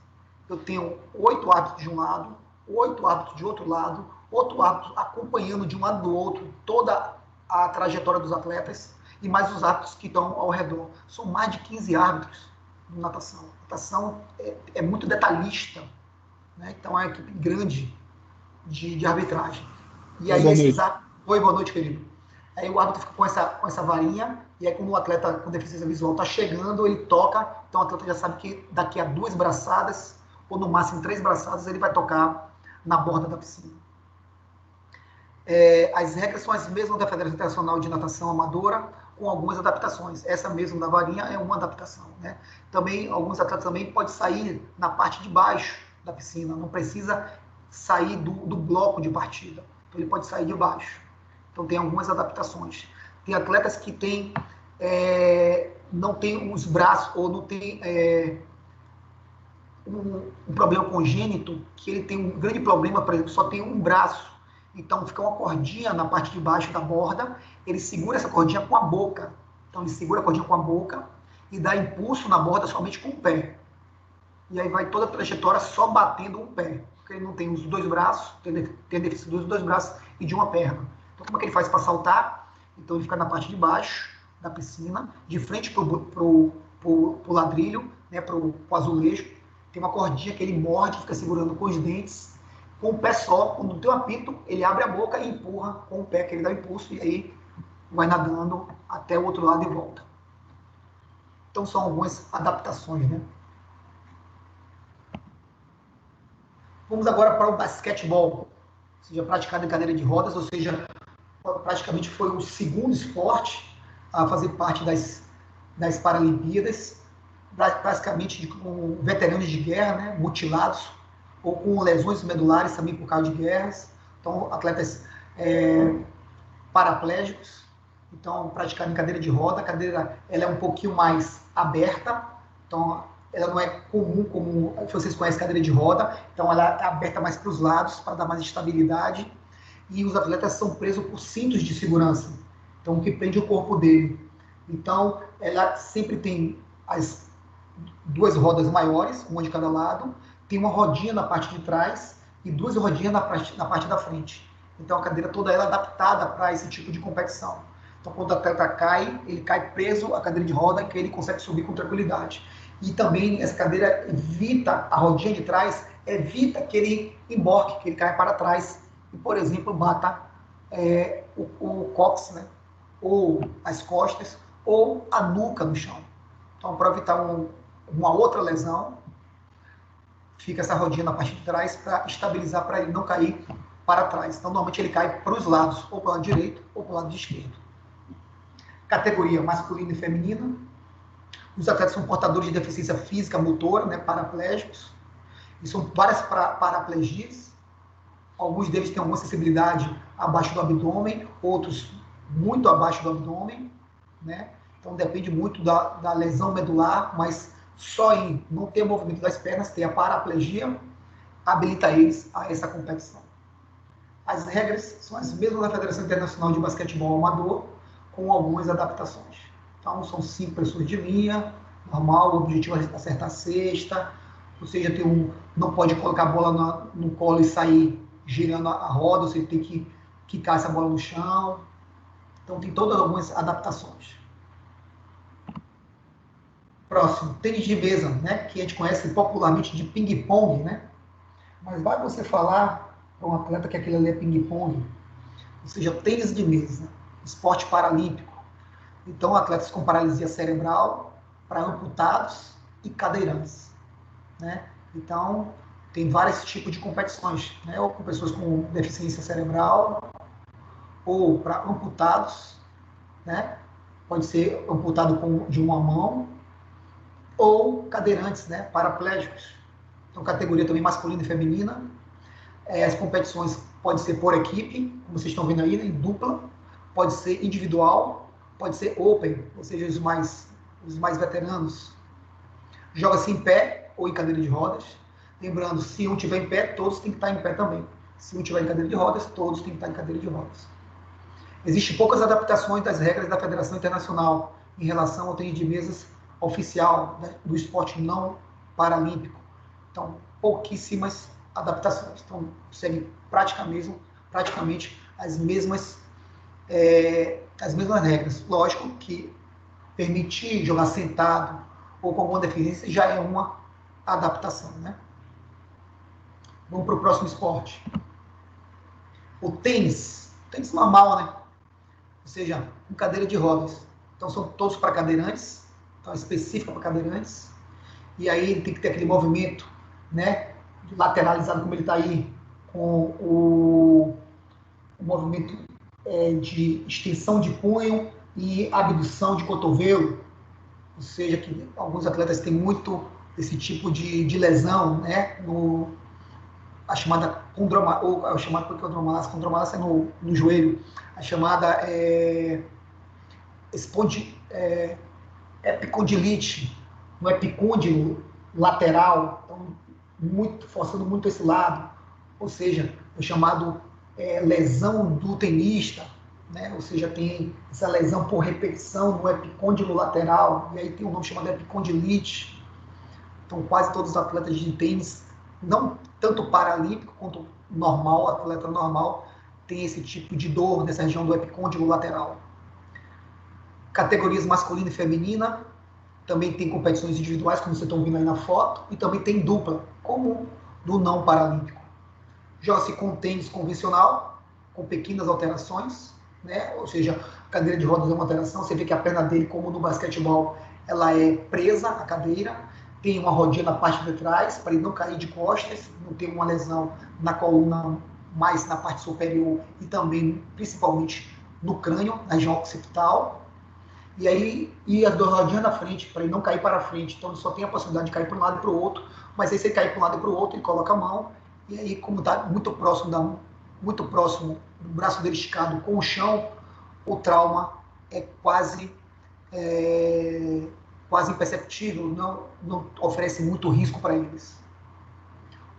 eu tenho 8 árbitros de um lado, 8 árbitros de outro lado, 8 árbitros acompanhando de um lado do outro toda a trajetória dos atletas e mais os árbitros que estão ao redor. São mais de 15 árbitros na natação. A natação é muito detalhista, né? Então é uma equipe grande de arbitragem. E aí esses árbitros... Oi, boa noite, querido. Aí o árbitro fica com essa varinha, e aí quando o atleta com deficiência visual está chegando, ele toca, então o atleta já sabe que daqui a 2 braçadas, ou no máximo 3 braçadas, ele vai tocar na borda da piscina. As regras são as mesmas da Federação Internacional de Natação Amadora, com algumas adaptações. Essa mesma da varinha é uma adaptação, né? Também, alguns atletas também podem sair na parte de baixo da piscina, não precisa sair do bloco de partida. Então, ele pode sair de baixo. Então, tem algumas adaptações. Tem atletas que não tem os braços, ou não tem um problema congênito, que ele tem um grande problema, por exemplo, só tem um braço. Então, fica uma cordinha na parte de baixo da borda, ele segura essa cordinha com a boca. Então, ele segura a cordinha com a boca e dá impulso na borda somente com o pé. E aí vai toda a trajetória só batendo o pé, porque ele não tem os 2 braços, tem deficiência dos 2 braços e de uma perna. Então, como é que ele faz para saltar? Então, ele fica na parte de baixo da piscina, de frente para o ladrilho, né, para o azulejo. Tem uma cordinha que ele morde, fica segurando com os dentes, com o pé só. Quando tem um apito, ele abre a boca e empurra com o pé, que ele dá impulso, e aí vai nadando até o outro lado e volta. Então, são algumas adaptações, né? Vamos agora para o basquetebol, ou seja, praticado em cadeira de rodas, ou seja, praticamente foi o segundo esporte a fazer parte das Paralimpíadas, basicamente com veteranos de guerra, né, mutilados, ou com lesões medulares também por causa de guerras. Então, atletas paraplégicos, então, praticado em cadeira de roda. A cadeira ela é um pouquinho mais aberta, então, ela não é comum, como vocês conhecem cadeira de roda, então ela é aberta mais para os lados, para dar mais estabilidade, e os atletas são presos por cintos de segurança, então, que prende o corpo dele. Então, ela sempre tem duas rodas maiores, uma de cada lado, tem uma rodinha na parte de trás e duas rodinhas na parte da frente. Então a cadeira toda ela é adaptada para esse tipo de competição. Então quando o atleta cai, ele cai preso à cadeira de roda, que ele consegue subir com tranquilidade. E também essa cadeira evita, a rodinha de trás, evita que ele emborque, que ele caia para trás e, por exemplo, bata o cóccix, né? Ou as costas, ou a nuca no chão. Então, para evitar uma outra lesão, fica essa rodinha na parte de trás para estabilizar, para ele não cair para trás. Então, normalmente ele cai para os lados, ou para o lado direito, ou para o lado esquerdo. Categoria masculina e feminina. Os atletas são portadores de deficiência física motora, né, paraplégicos. E são várias paraplegias. Alguns deles têm alguma sensibilidade abaixo do abdômen, outros muito abaixo do abdômen, né? Então depende muito da lesão medular, mas só em não ter movimento das pernas, ter a paraplegia, habilita eles a essa competição. As regras são as mesmas da Federação Internacional de Basquetebol Amador, com algumas adaptações. Então são 5 pressões de linha, normal, o objetivo é acertar a cesta, ou seja, não pode colocar a bola no colo e sair girando a roda, você tem que quicar essa bola no chão. Então tem todas algumas adaptações. Próximo, tênis de mesa, né, que a gente conhece popularmente de ping-pong, né? Mas vai você falar para um atleta que aquele ali é ping-pong, ou seja, tênis de mesa, esporte paralímpico. Então, atletas com paralisia cerebral, para amputados e cadeirantes, né? Então, tem vários tipos de competições, né? Ou com pessoas com deficiência cerebral, ou para amputados, né? Pode ser amputado de uma mão, ou cadeirantes, né? Paraplégicos. Então, categoria também masculina e feminina. As competições podem ser por equipe, como vocês estão vendo aí, né? Em dupla, pode ser individual, pode ser open, ou seja, os mais veteranos. Joga-se em pé ou em cadeira de rodas. Lembrando, se um estiver em pé, todos têm que estar em pé também. Se um estiver em cadeira de rodas, todos têm que estar em cadeira de rodas. Existem poucas adaptações das regras da Federação Internacional em relação ao tênis de mesas oficial, né, do esporte não paralímpico. Então, pouquíssimas adaptações. Então, segue praticamente as mesmas regras. Lógico que permitir jogar sentado ou com alguma deficiência já é uma adaptação, né? Vamos para o próximo esporte. O tênis normal, né? Ou seja, com cadeira de rodas. Então são todos para cadeirantes, então é específica para cadeirantes. E aí ele tem que ter aquele movimento, né? Lateralizado como ele está aí, com o movimento de extensão de punho e abdução de cotovelo. Ou seja, que alguns atletas têm muito esse tipo de lesão, né? A chamada condromalácia no joelho, a chamada epicondilite, no epicôndilo lateral, então, forçando muito esse lado, ou seja, o chamado lesão do tenista, né? Ou seja, tem essa lesão por repetição no epicôndilo lateral, e aí tem um nome chamado epicondilite. Então, quase todos os atletas de tênis, não tanto paralímpico quanto normal, atleta normal, tem esse tipo de dor nessa região do epicôndilo lateral. Categorias masculina e feminina, também tem competições individuais, como vocês estão vendo aí na foto, e também tem dupla, como do não paralímpico. Joga-se com tênis convencional, com pequenas alterações, né? Ou seja, a cadeira de rodas é uma alteração, você vê que a perna dele, como no basquetebol, ela é presa à cadeira, tem uma rodinha na parte de trás, para ele não cair de costas, não ter uma lesão na coluna, mais na parte superior e também, principalmente, no crânio, na região occipital. E as duas rodinhas na frente, para ele não cair para frente. Então, ele só tem a possibilidade de cair para um lado e para o outro, mas aí se ele cair para um lado e para o outro, ele coloca a mão, e aí, como está muito próximo do braço dele esticado com o chão, o trauma é quase imperceptível, não oferece muito risco para eles.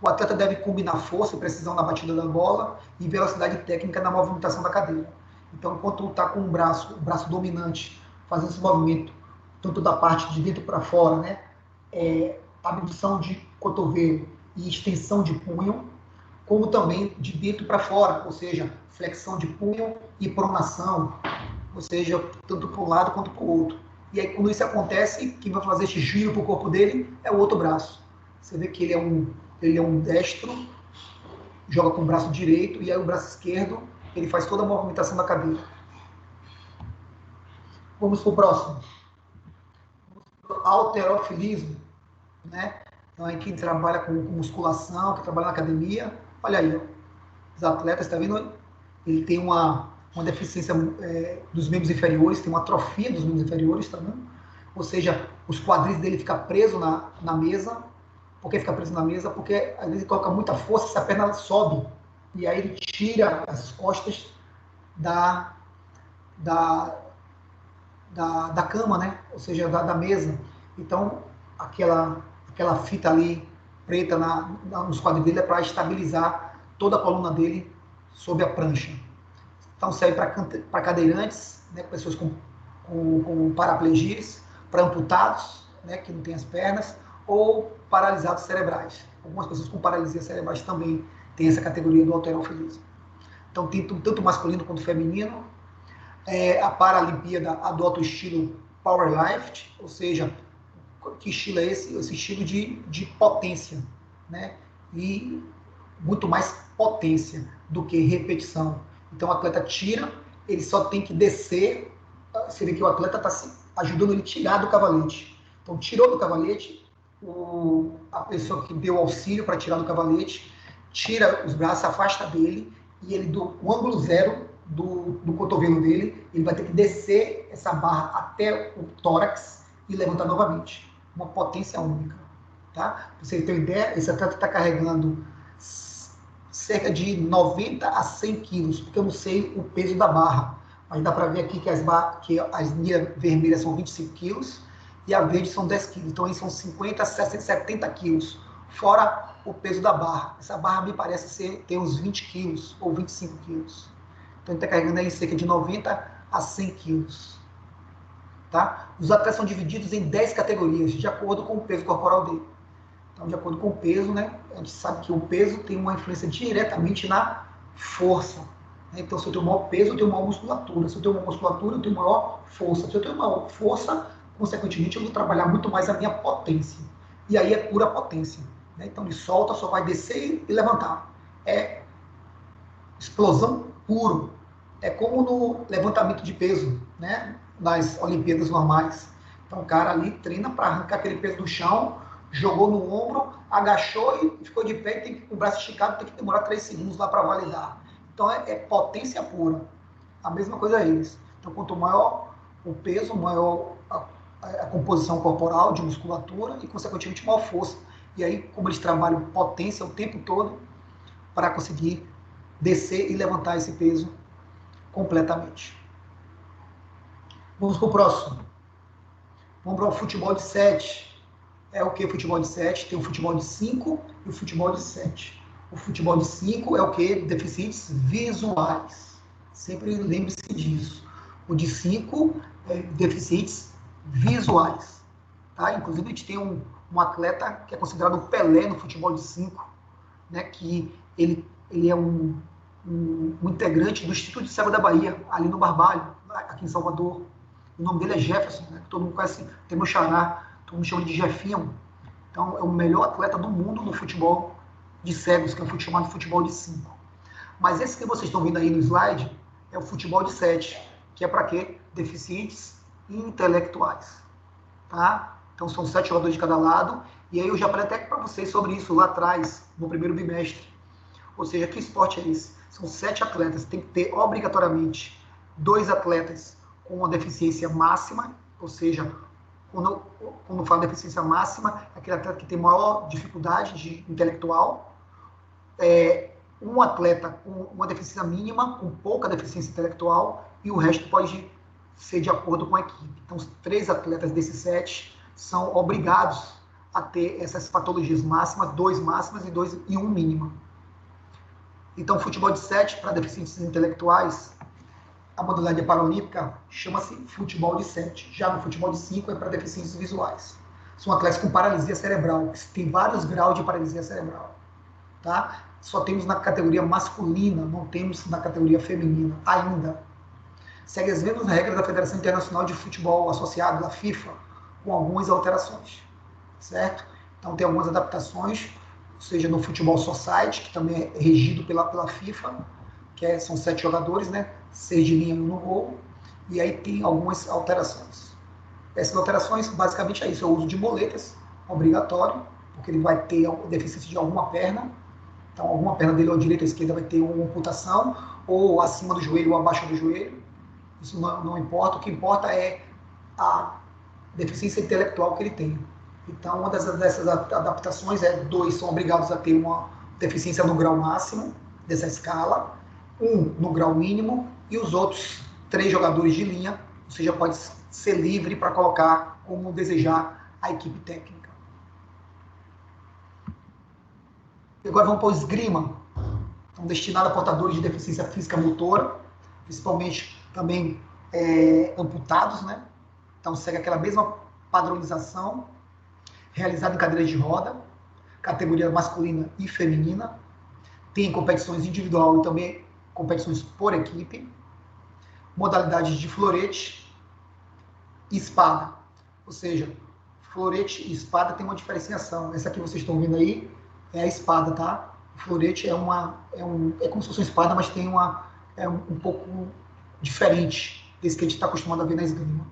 O atleta deve combinar força e precisão na batida da bola e velocidade técnica na movimentação da cadeira. Então, enquanto está com o braço dominante, fazendo esse movimento, tanto da parte de dentro para fora, né, abdução de cotovelo e extensão de punho, como também de dentro para fora, ou seja, flexão de punho e pronação, ou seja, tanto para um lado quanto para o outro. E aí, quando isso acontece, quem vai fazer esse giro para o corpo dele é o outro braço. Você vê que ele é um destro, joga com o braço direito, e aí o braço esquerdo, ele faz toda a movimentação da cadeira. Vamos para o próximo. Halterofilismo, né? Então, aí quem trabalha com musculação, que trabalha na academia, olha aí, ó, os atletas, tá vendo? Ele tem uma deficiência dos membros inferiores, tem uma atrofia dos membros inferiores, tá vendo? Ou seja, os quadris dele ficam presos na mesa. Por que fica preso na mesa? Porque às vezes ele coloca muita força, essa perna sobe, e aí ele tira as costas da cama, né? Ou seja, da mesa. Então, aquela fita ali preta nos quadris dele é para estabilizar toda a coluna dele sob a prancha. Então, serve para cadeirantes, né? Pessoas com paraplegias, para amputados, né? Que não têm as pernas, ou paralisados cerebrais. Algumas pessoas com paralisia cerebrais também têm essa categoria do halterofilismo. Então, tem tanto masculino quanto feminino. A Paralimpíada adota o estilo Powerlift, ou seja, que estilo é esse? Esse estilo de potência, né? E muito mais potência do que repetição. Então o atleta tira, ele só tem que descer, você vê que o atleta está ajudando ele a tirar do cavalete. Então tirou do cavalete, a pessoa que deu auxílio para tirar do cavalete, tira os braços, afasta dele, e ele o ângulo zero do cotovelo dele, ele vai ter que descer essa barra até o tórax e levantar novamente. Uma potência única. Tá? Pra você ter uma ideia, esse atleta está carregando cerca de 90 a 100 quilos, porque eu não sei o peso da barra, mas dá para ver aqui que as linhas vermelhas são 25 quilos e a verde são 10 quilos, então aí são 50, 60, 70 quilos, fora o peso da barra. Essa barra me parece ter uns 20 quilos ou 25 quilos. Então ele está carregando aí cerca de 90 a 100 quilos. Tá? Os atletas são divididos em 10 categorias, de acordo com o peso corporal dele. Então, de acordo com o peso, né, a gente sabe que o peso tem uma influência diretamente na força. Né? Então, se eu tenho maior peso, eu tenho maior musculatura. Se eu tenho maior musculatura, eu tenho maior força. Se eu tenho maior força, consequentemente, eu vou trabalhar muito mais a minha potência. E aí é pura potência. Né? Então, ele solta, só vai descer e levantar. É explosão puro. É como no levantamento de peso, né? Nas Olimpíadas normais. Então, o cara ali treina para arrancar aquele peso do chão, jogou no ombro, agachou e ficou de pé, tem que, com o braço esticado, tem que demorar 3 segundos lá para validar. Então, é potência pura. A mesma coisa é eles. Então, quanto maior o peso, maior a composição corporal de musculatura e, consequentemente, maior força. E aí, como eles trabalham potência o tempo todo para conseguir descer e levantar esse peso completamente. Vamos para o próximo. Vamos para o futebol de 7. É o que futebol de 7? Tem o futebol de 5 e o futebol de 7. O futebol de 5 é o que? Deficientes visuais. Sempre lembre-se disso. O de 5 é deficientes visuais. Tá? Inclusive, a gente tem um atleta que é considerado o Pelé no futebol de 5, né? Que ele é um integrante do Instituto de Cego da Bahia, ali no Barbalho, aqui em Salvador. O nome dele é Jefferson, né? Todo mundo conhece, tem meu xará, todo mundo chama de Jefinho. Então, é o melhor atleta do mundo no futebol de cegos, que é o chamado futebol de 5. Mas esse que vocês estão vendo aí no slide é o futebol de 7, que é para quê? Deficientes intelectuais. Tá? Então, são 7 jogadores de cada lado, e aí eu já falei até para vocês sobre isso lá atrás, no primeiro bimestre. Ou seja, que esporte é esse? São 7 atletas, tem que ter obrigatoriamente 2 atletas com uma deficiência máxima, ou seja, quando eu falo deficiência máxima, é aquele atleta que tem maior dificuldade intelectual, um atleta com uma deficiência mínima, com pouca deficiência intelectual, e o resto pode ser de acordo com a equipe. Então, os 3 atletas desses 7 são obrigados a ter essas patologias máximas, 2 máximas e 1 mínima. Então, futebol de 7 para deficientes intelectuais, a modalidade paralímpica chama-se futebol de 7. Já no futebol de 5 é para deficientes visuais. são atletas com paralisia cerebral. Tem vários graus de paralisia cerebral. Tá? Só temos na categoria masculina, não temos na categoria feminina ainda. Segue as mesmas regras da Federação Internacional de Futebol Associado, da FIFA, com algumas alterações, certo? Então tem algumas adaptações, ou seja, no Futebol Society, que também é regido pela FIFA, são 7 jogadores, né? 6 de linha e 1 no gol, e aí tem algumas alterações. Essas alterações, basicamente, é isso, é o uso de moletas, obrigatório, porque ele vai ter deficiência de alguma perna, então alguma perna dele, ou direita ou esquerda, vai ter uma amputação, ou acima do joelho ou abaixo do joelho, isso não importa, o que importa é a deficiência intelectual que ele tem. Então, uma dessas adaptações 2 são obrigados a ter uma deficiência no grau máximo dessa escala, 1 no grau mínimo, e os outros 3 jogadores de linha, ou seja, pode ser livre para colocar como desejar a equipe técnica. Agora vamos para o esgrima, então, destinado a portadores de deficiência física motora, principalmente também amputados, né? Então segue aquela mesma padronização, realizada em cadeiras de roda, categoria masculina e feminina, tem competições individual e também competições por equipe, modalidades de florete e espada, ou seja, florete e espada tem uma diferenciação. Essa aqui vocês estão vendo aí é a espada, tá? O florete é como se fosse uma espada, mas tem um pouco diferente desse que a gente está acostumado a ver na esgrima.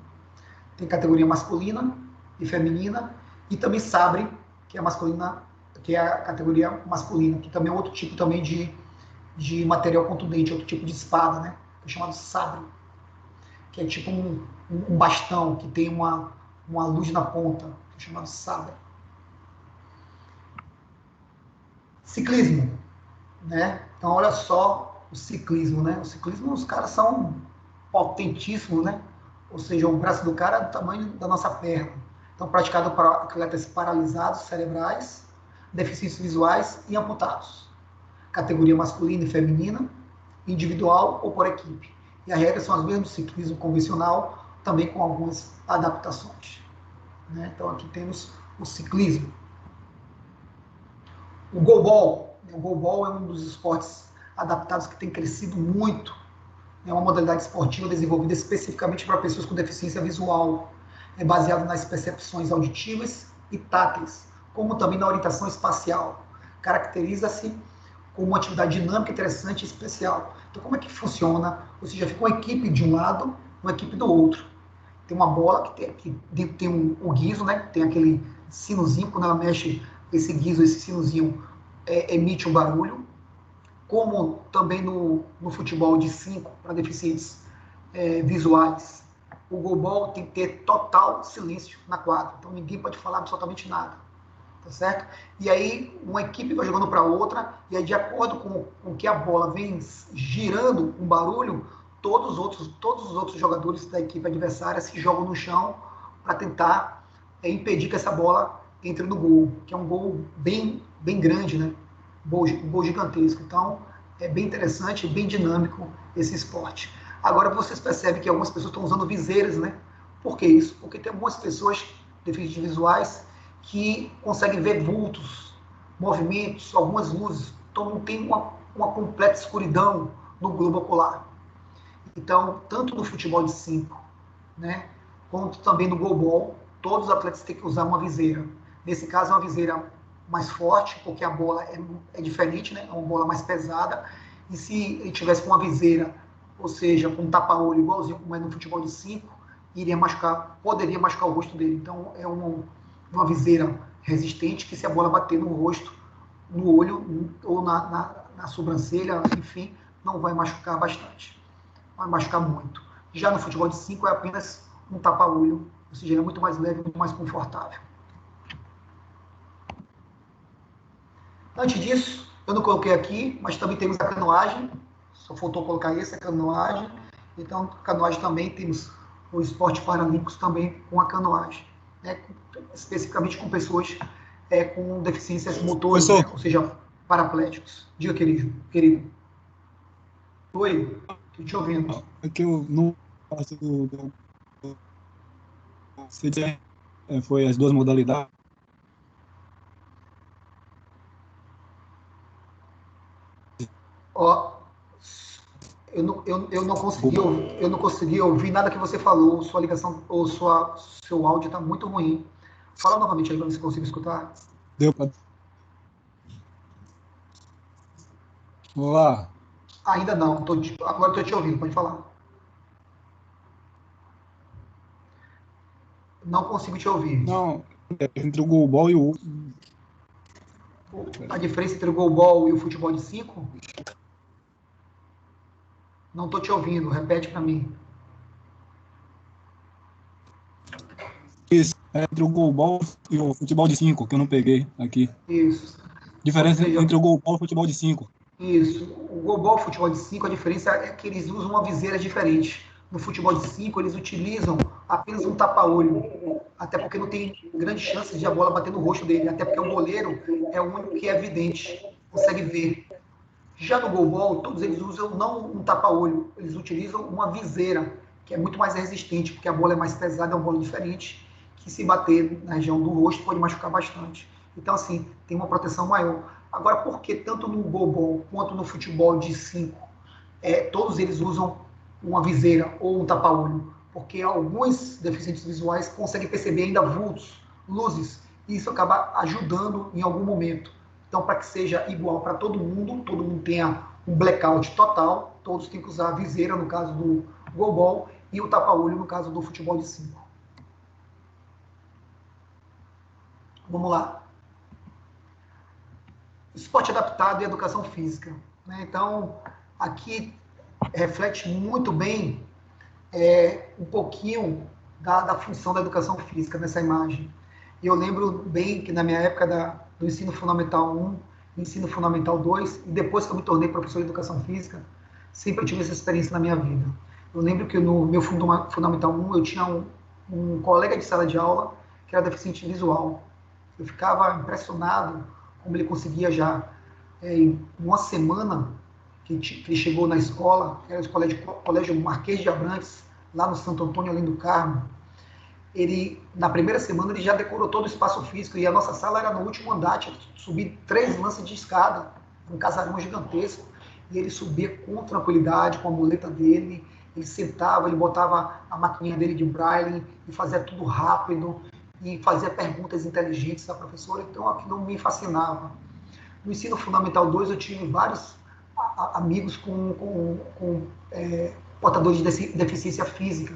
Tem categoria masculina e feminina, e também sabre, que é masculina, que é a categoria masculina, que também é outro tipo também de material contundente, outro tipo de espada, né? Que é chamado sabre, que é tipo um bastão que tem uma luz na ponta, que é chamado sabre. Ciclismo, né? Então olha só o ciclismo, né? O ciclismo, os caras são potentíssimos, né? Ou seja, o braço do cara é do tamanho da nossa perna. Então, praticado para atletas paralisados cerebrais, deficientes visuais e amputados. Categoria masculina e feminina, individual ou por equipe. E as regras são as mesmas do ciclismo convencional, também com algumas adaptações. Né? Então, aqui temos o ciclismo. O goalball. O goalball é um dos esportes adaptados que tem crescido muito. É uma modalidade esportiva desenvolvida especificamente para pessoas com deficiência visual. É baseado nas percepções auditivas e táteis, como também na orientação espacial. Caracteriza-se como uma atividade dinâmica, interessante e especial. Então, como é que funciona? Ou seja, fica uma equipe de um lado, uma equipe do outro. Tem uma bola que dentro tem o guiso, né? Tem aquele sinozinho, quando ela mexe, esse guiso, esse sinozinho emite um barulho. Como também no futebol de 5 para deficientes visuais, o goalball tem que ter total silêncio na quadra, então ninguém pode falar absolutamente nada, tá certo? E aí uma equipe vai jogando para outra, e aí de acordo com que a bola vem girando um barulho, todos os outros jogadores da equipe adversária se jogam no chão para tentar impedir que essa bola entre no gol, que é um gol bem grande, né? Um gol gigantesco. Então, é bem interessante, bem dinâmico esse esporte. Agora, vocês percebem que algumas pessoas estão usando viseiras, né? Por que isso? Porque tem algumas pessoas deficientes visuais que conseguem ver vultos, movimentos, algumas luzes. Então, não tem uma completa escuridão no globo ocular. Então, tanto no futebol de 5, né, quanto também no goalball, todos os atletas têm que usar uma viseira. Nesse caso, é uma viseira mais forte, porque a bola é diferente, né? É uma bola mais pesada. E se ele tivesse com uma viseira, ou seja, com um tapa-olho igualzinho como é no futebol de 5, poderia machucar o rosto dele. Então, é uma viseira resistente que, se a bola bater no rosto, no olho ou na sobrancelha, enfim, não vai machucar bastante. Vai machucar muito. Já no futebol de 5 é apenas um tapa-olho, ou seja, ele é muito mais leve, muito mais confortável. Antes disso, eu não coloquei aqui, mas também temos a canoagem, só faltou colocar essa canoagem. Então, canoagem também temos o esporte paralímpicos também com a canoagem, né? Especificamente com pessoas com deficiências motoras, né? Ou seja, paraplégicos. Diga, querido. Oi, estou te ouvindo. É que eu não faço seria foi as duas modalidades. Ó, eu não consegui ouvir nada que você falou. Sua ligação ou seu áudio está muito ruim. Fala novamente aí para ver se consigo escutar. Deu para... Olá. Ainda não. Agora estou te ouvindo. Pode falar. Não consigo te ouvir. Não, entre o goalball e o... A diferença entre o goalball e o futebol de 5? Não estou te ouvindo. Repete para mim. Isso, entre o goalball e o futebol de 5, que eu não peguei aqui. Isso. Diferença entre o goalball e o futebol de 5. Isso. O goalball e o futebol de 5, a diferença é que eles usam uma viseira diferente. No futebol de 5, eles utilizam apenas um tapa-olho. Até porque não tem grande chance de a bola bater no rosto dele. Até porque o goleiro é o único que é evidente, consegue ver. Já no goalball, todos eles usam não um tapa-olho, eles utilizam uma viseira, que é muito mais resistente, porque a bola é mais pesada, é uma bola diferente, que se bater na região do rosto pode machucar bastante. Então, assim, tem uma proteção maior. Agora, por que tanto no goalball quanto no futebol de 5, todos eles usam uma viseira ou um tapa-olho? Porque alguns deficientes visuais conseguem perceber ainda vultos, luzes, e isso acaba ajudando em algum momento. Então, para que seja igual para todo mundo tenha um blackout total, todos têm que usar a viseira, no caso do goalball, e o tapa-olho, no caso do futebol de 5. Vamos lá. Esporte adaptado e educação física. Né? Então, aqui reflete muito bem um pouquinho da função da educação física nessa imagem. E eu lembro bem que na minha época do ensino fundamental 1, ensino fundamental 2, e depois que eu me tornei professor de educação física, sempre eu tive essa experiência na minha vida. Eu lembro que no meu fundamental 1 eu tinha um colega de sala de aula que era deficiente visual. Eu ficava impressionado como ele conseguia já, em uma semana que ele chegou na escola, que era o colégio Marquês de Abrantes, lá no Santo Antônio, além do Carmo. Ele, na primeira semana, ele já decorou todo o espaço físico, e a nossa sala era no último andar, tinha que subir 3 lances de escada, um casarão gigantesco, e ele subia com tranquilidade, com a muleta dele, ele sentava, ele botava a maquininha dele de braille, e fazia tudo rápido, e fazia perguntas inteligentes da professora, então aquilo me fascinava. No ensino fundamental 2, eu tive vários amigos com portadores de deficiência física.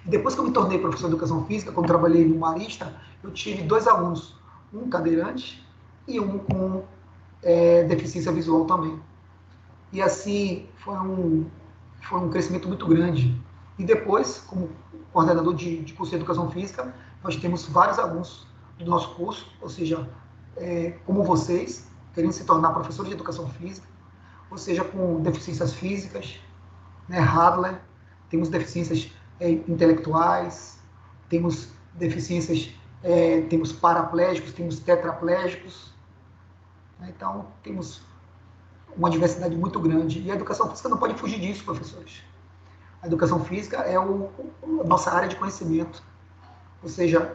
E depois que eu me tornei professor de educação física, quando trabalhei no Marista, eu tive 2 alunos, um cadeirante e um com deficiência visual também. E assim, foi um crescimento muito grande. E depois, como coordenador de curso de educação física, nós temos vários alunos do nosso curso, ou seja, como vocês, querendo se tornar professores de educação física, ou seja, com deficiências físicas, né, Hadler, temos deficiências intelectuais, temos deficiências, temos paraplégicos, temos tetraplégicos, né, então temos uma diversidade muito grande, e a educação física não pode fugir disso, professores. A educação física é a nossa área de conhecimento, ou seja,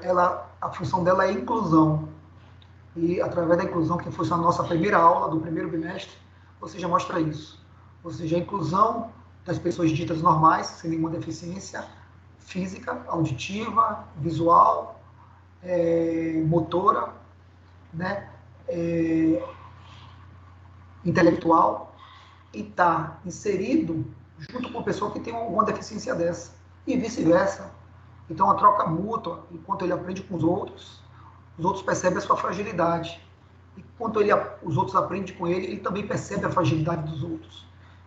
a função dela é a inclusão, e através da inclusão, que foi a nossa primeira aula do primeiro bimestre, ou seja, mostra isso, ou seja, a inclusão das pessoas ditas normais, sem nenhuma deficiência física, auditiva, visual, motora, né, intelectual, e está inserido junto com a pessoa que tem alguma deficiência dessa, e vice-versa. Então, a troca mútua, enquanto ele aprende com os outros percebem a sua fragilidade. E enquanto os outros aprendem com ele, ele também percebe a fragilidade dos outros.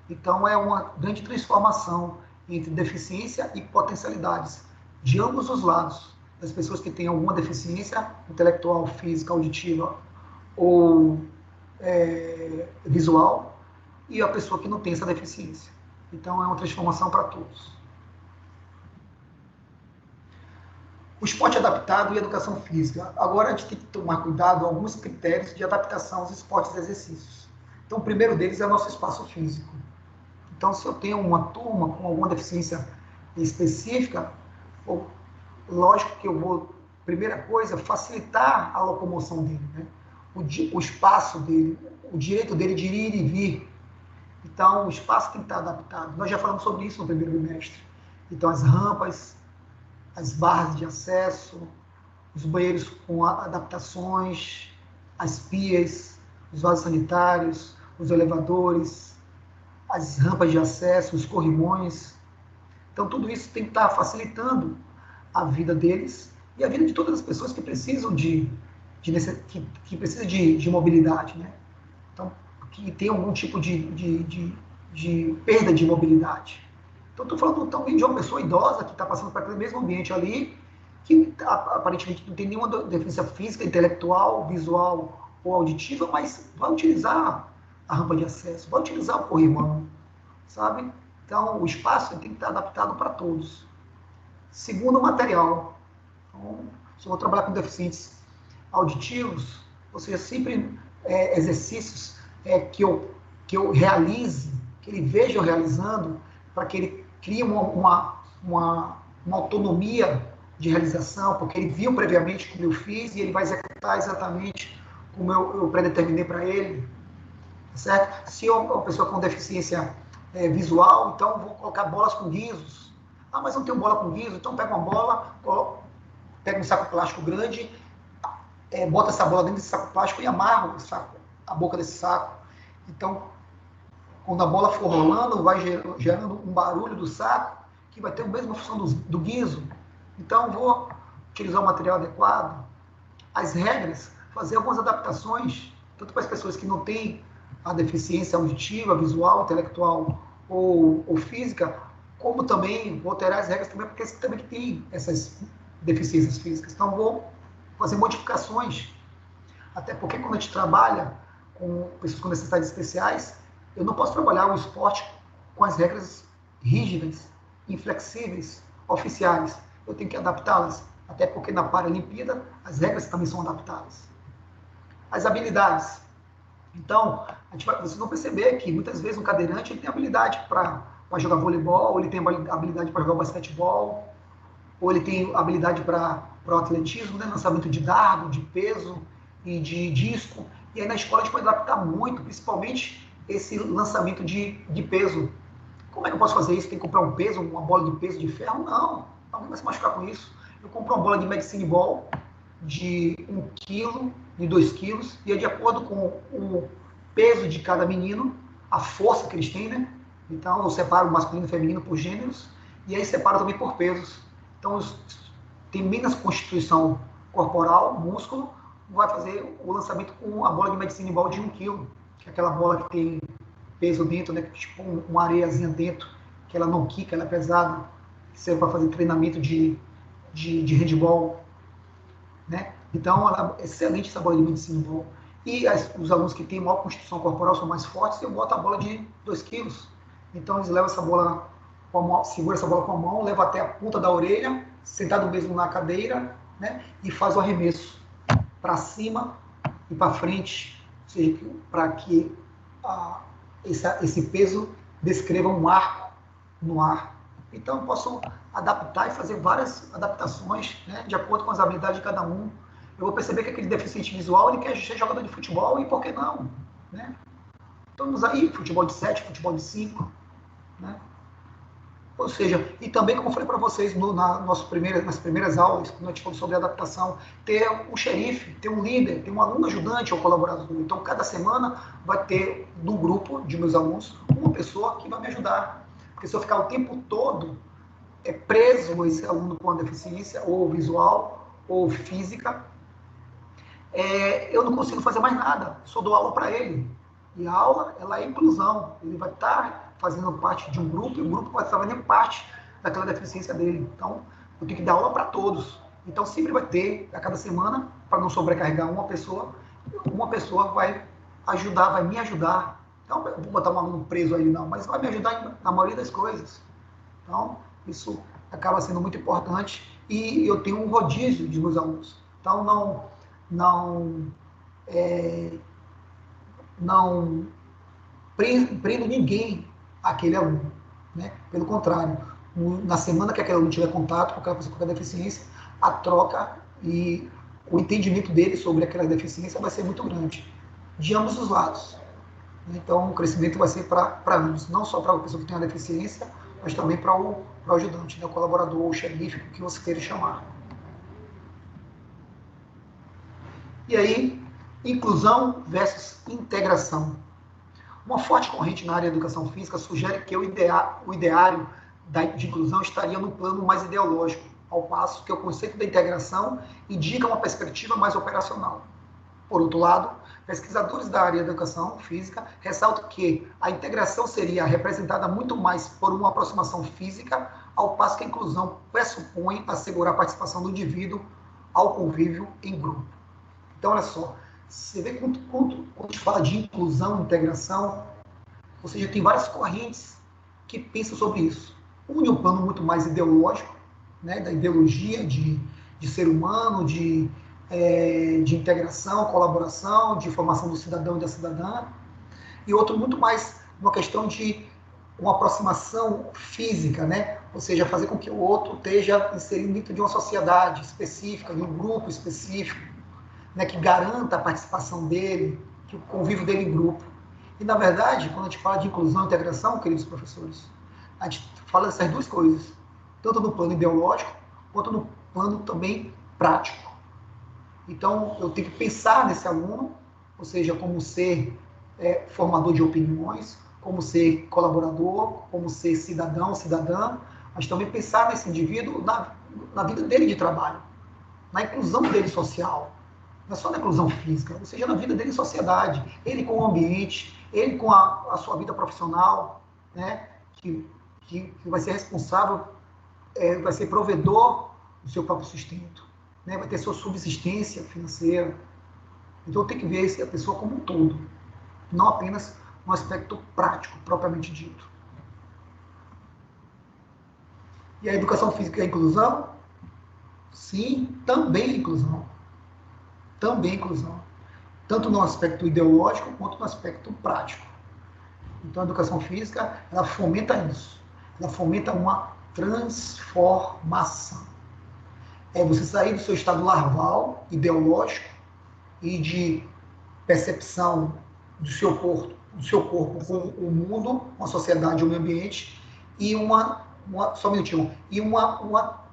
Então, é uma grande transformação entre deficiência e potencialidades, de ambos os lados. Das pessoas que têm alguma deficiência intelectual, física, auditiva ou visual, e a pessoa que não tem essa deficiência. Então, é uma transformação para todos. O esporte adaptado e a educação física. Agora, a gente tem que tomar cuidado com alguns critérios de adaptação aos esportes e exercícios. Então, o primeiro deles é o nosso espaço físico. Então, se eu tenho uma turma com alguma deficiência específica, lógico que eu vou primeira coisa, facilitar a locomoção dele, né? O espaço dele, o direito dele de ir e vir. Então, o espaço tem que estar adaptado. Nós já falamos sobre isso no primeiro bimestre. Então, as rampas, as barras de acesso, os banheiros com adaptações, as pias, os vasos sanitários, os elevadores, as rampas de acesso, os corrimões. Então, tudo isso tem que estar facilitando a vida deles e a vida de todas as pessoas que precisam que precisam de mobilidade, né? Então, que tem algum tipo de perda de mobilidade. Então, estou falando também de uma pessoa idosa que está passando por aquele mesmo ambiente ali, que aparentemente não tem nenhuma deficiência física, intelectual, visual ou auditiva, mas vai utilizar a rampa de acesso, vai utilizar o corrimão, sabe? Então, o espaço tem que estar adaptado para todos. Segundo, o material. Então, se eu vou trabalhar com deficientes auditivos, ou seja, sempre exercícios que eu realize, que ele veja eu realizando, para que ele crie uma autonomia de realização, porque ele viu previamente como eu fiz e ele vai executar exatamente como eu predeterminei para ele, certo? Se eu uma pessoa com deficiência visual, então vou colocar bolas com guizos. Ah, mas não tenho bola com guizo, então pega uma bola, pega um saco plástico grande, bota essa bola dentro desse saco plástico e amarra a boca desse saco. Então, quando a bola for rolando, vai gerando um barulho do saco, que vai ter a mesma função do guizo. Então, vou utilizar o material adequado. As regras, fazer algumas adaptações, tanto para as pessoas que não têm a deficiência auditiva, visual, intelectual ou física, como também vou alterar as regras também porque também tem essas deficiências físicas. Então, vou fazer modificações. Até porque quando a gente trabalha com pessoas com necessidades especiais, eu não posso trabalhar o esporte com as regras rígidas, inflexíveis, oficiais. Eu tenho que adaptá-las, até porque na Paralimpíada as regras também são adaptadas. As habilidades. Então, vocês vão perceber que muitas vezes um cadeirante ele tem habilidade para jogar voleibol, ou ele tem habilidade para jogar basquetebol, ou ele tem habilidade para o atletismo, né? Lançamento de dardo, de peso e de disco. E aí na escola a gente pode adaptar muito, principalmente esse lançamento de peso. Como é que eu posso fazer isso? Tem que comprar um peso, uma bola de peso de ferro? Não, alguém vai se machucar com isso. Eu compro uma bola de medicine ball de 1 kg, de 2 kg, e é de acordo com o peso de cada menino, a força que eles têm, né? Então eu separo o masculino e o feminino por gêneros, e aí separo também por pesos. Então, tem menos constituição corporal, músculo, vai fazer o lançamento com a bola de medicine ball de 1 kg, que é aquela bola que tem peso dentro, né? Tipo uma areiazinha dentro, que ela não quica, ela é pesada, que serve para fazer treinamento de handball, né? Então, ela é excelente essa bola de medicine ball. E os alunos que têm maior constituição corporal são mais fortes, eu boto a bola de 2 kg. Então, eles levam essa bola com a mão, segura essa bola com a mão, leva até a ponta da orelha, sentado mesmo na cadeira, né? E faz o arremesso para cima e para frente, ou seja, para que esse peso descreva um arco no ar. Então, eu posso adaptar e fazer várias adaptações, né, de acordo com as habilidades de cada um. Eu vou perceber que aquele deficiente visual ele quer ser jogador de futebol, e por que não? Né? Estamos aí, futebol de 7, futebol de 5, né? Ou seja, e também, como eu falei para vocês nas primeiras aulas, quando a gente falou sobre adaptação, ter um xerife, ter um líder, ter um aluno ajudante ou colaborador. Então, cada semana vai ter, no grupo de meus alunos, uma pessoa que vai me ajudar. Porque se eu ficar o tempo todo preso esse aluno com uma deficiência, ou visual, ou física, eu não consigo fazer mais nada. Só dou aula para ele. E a aula, ela é inclusão. Ele vai estar fazendo parte de um grupo, e o grupo vai estar fazendo parte daquela deficiência dele. Então, eu tenho que dar aula para todos. Então, sempre vai ter, a cada semana, para não sobrecarregar uma pessoa vai ajudar, vai me ajudar. Então, eu vou botar um aluno preso aí, não, mas vai me ajudar na maioria das coisas. Então, isso acaba sendo muito importante. E eu tenho um rodízio de meus alunos. Então, não prendo ninguém àquele aluno, né? Pelo contrário, na semana que aquele aluno tiver contato com aquela pessoa com deficiência, a troca e o entendimento dele sobre aquela deficiência vai ser muito grande, de ambos os lados. Então, o crescimento vai ser para ambos, não só para a pessoa que tem a deficiência, mas também para o ajudante, né, o colaborador, o xerife, o que você queira chamar. E aí, inclusão versus integração. Uma forte corrente na área da educação física sugere que o ideário de inclusão estaria no plano mais ideológico, ao passo que o conceito da integração indica uma perspectiva mais operacional. Por outro lado, pesquisadores da área da educação física ressaltam que a integração seria representada muito mais por uma aproximação física, ao passo que a inclusão pressupõe assegurar a participação do indivíduo ao convívio em grupo. Então, olha só, você vê quando a gente fala de inclusão e integração, ou seja, tem várias correntes que pensam sobre isso. Um em um plano muito mais ideológico, né, da ideologia de ser humano, de integração, colaboração, de formação do cidadão e da cidadã, e outro muito mais uma questão de uma aproximação física, né? Ou seja, fazer com que o outro esteja inserido dentro de uma sociedade específica, de um grupo específico, né, que garanta a participação dele, que o convívio dele em grupo. E, na verdade, quando a gente fala de inclusão e integração, queridos professores, a gente fala dessas duas coisas, tanto no plano ideológico, quanto no plano também prático. Então, eu tenho que pensar nesse aluno, ou seja, como ser formador de opiniões, como ser colaborador, como ser cidadão, cidadã, mas também pensar nesse indivíduo na vida dele de trabalho, na inclusão dele social, não é só na inclusão física, ou seja, na vida dele em sociedade, ele com o ambiente, ele com a sua vida profissional, né, que vai ser responsável, vai ser provedor do seu próprio sustento, né, vai ter sua subsistência financeira. Então tem que ver a pessoa como um todo, não apenas no aspecto prático, propriamente dito. E a educação física é inclusão? Sim, também é inclusão. Também é inclusão. Tanto no aspecto ideológico, quanto no aspecto prático. Então, a educação física, ela fomenta isso. Ela fomenta uma transformação. É você sair do seu estado larval, ideológico, e de percepção do seu corpo com o mundo, uma sociedade, um meio ambiente, e só um minutinho, e uma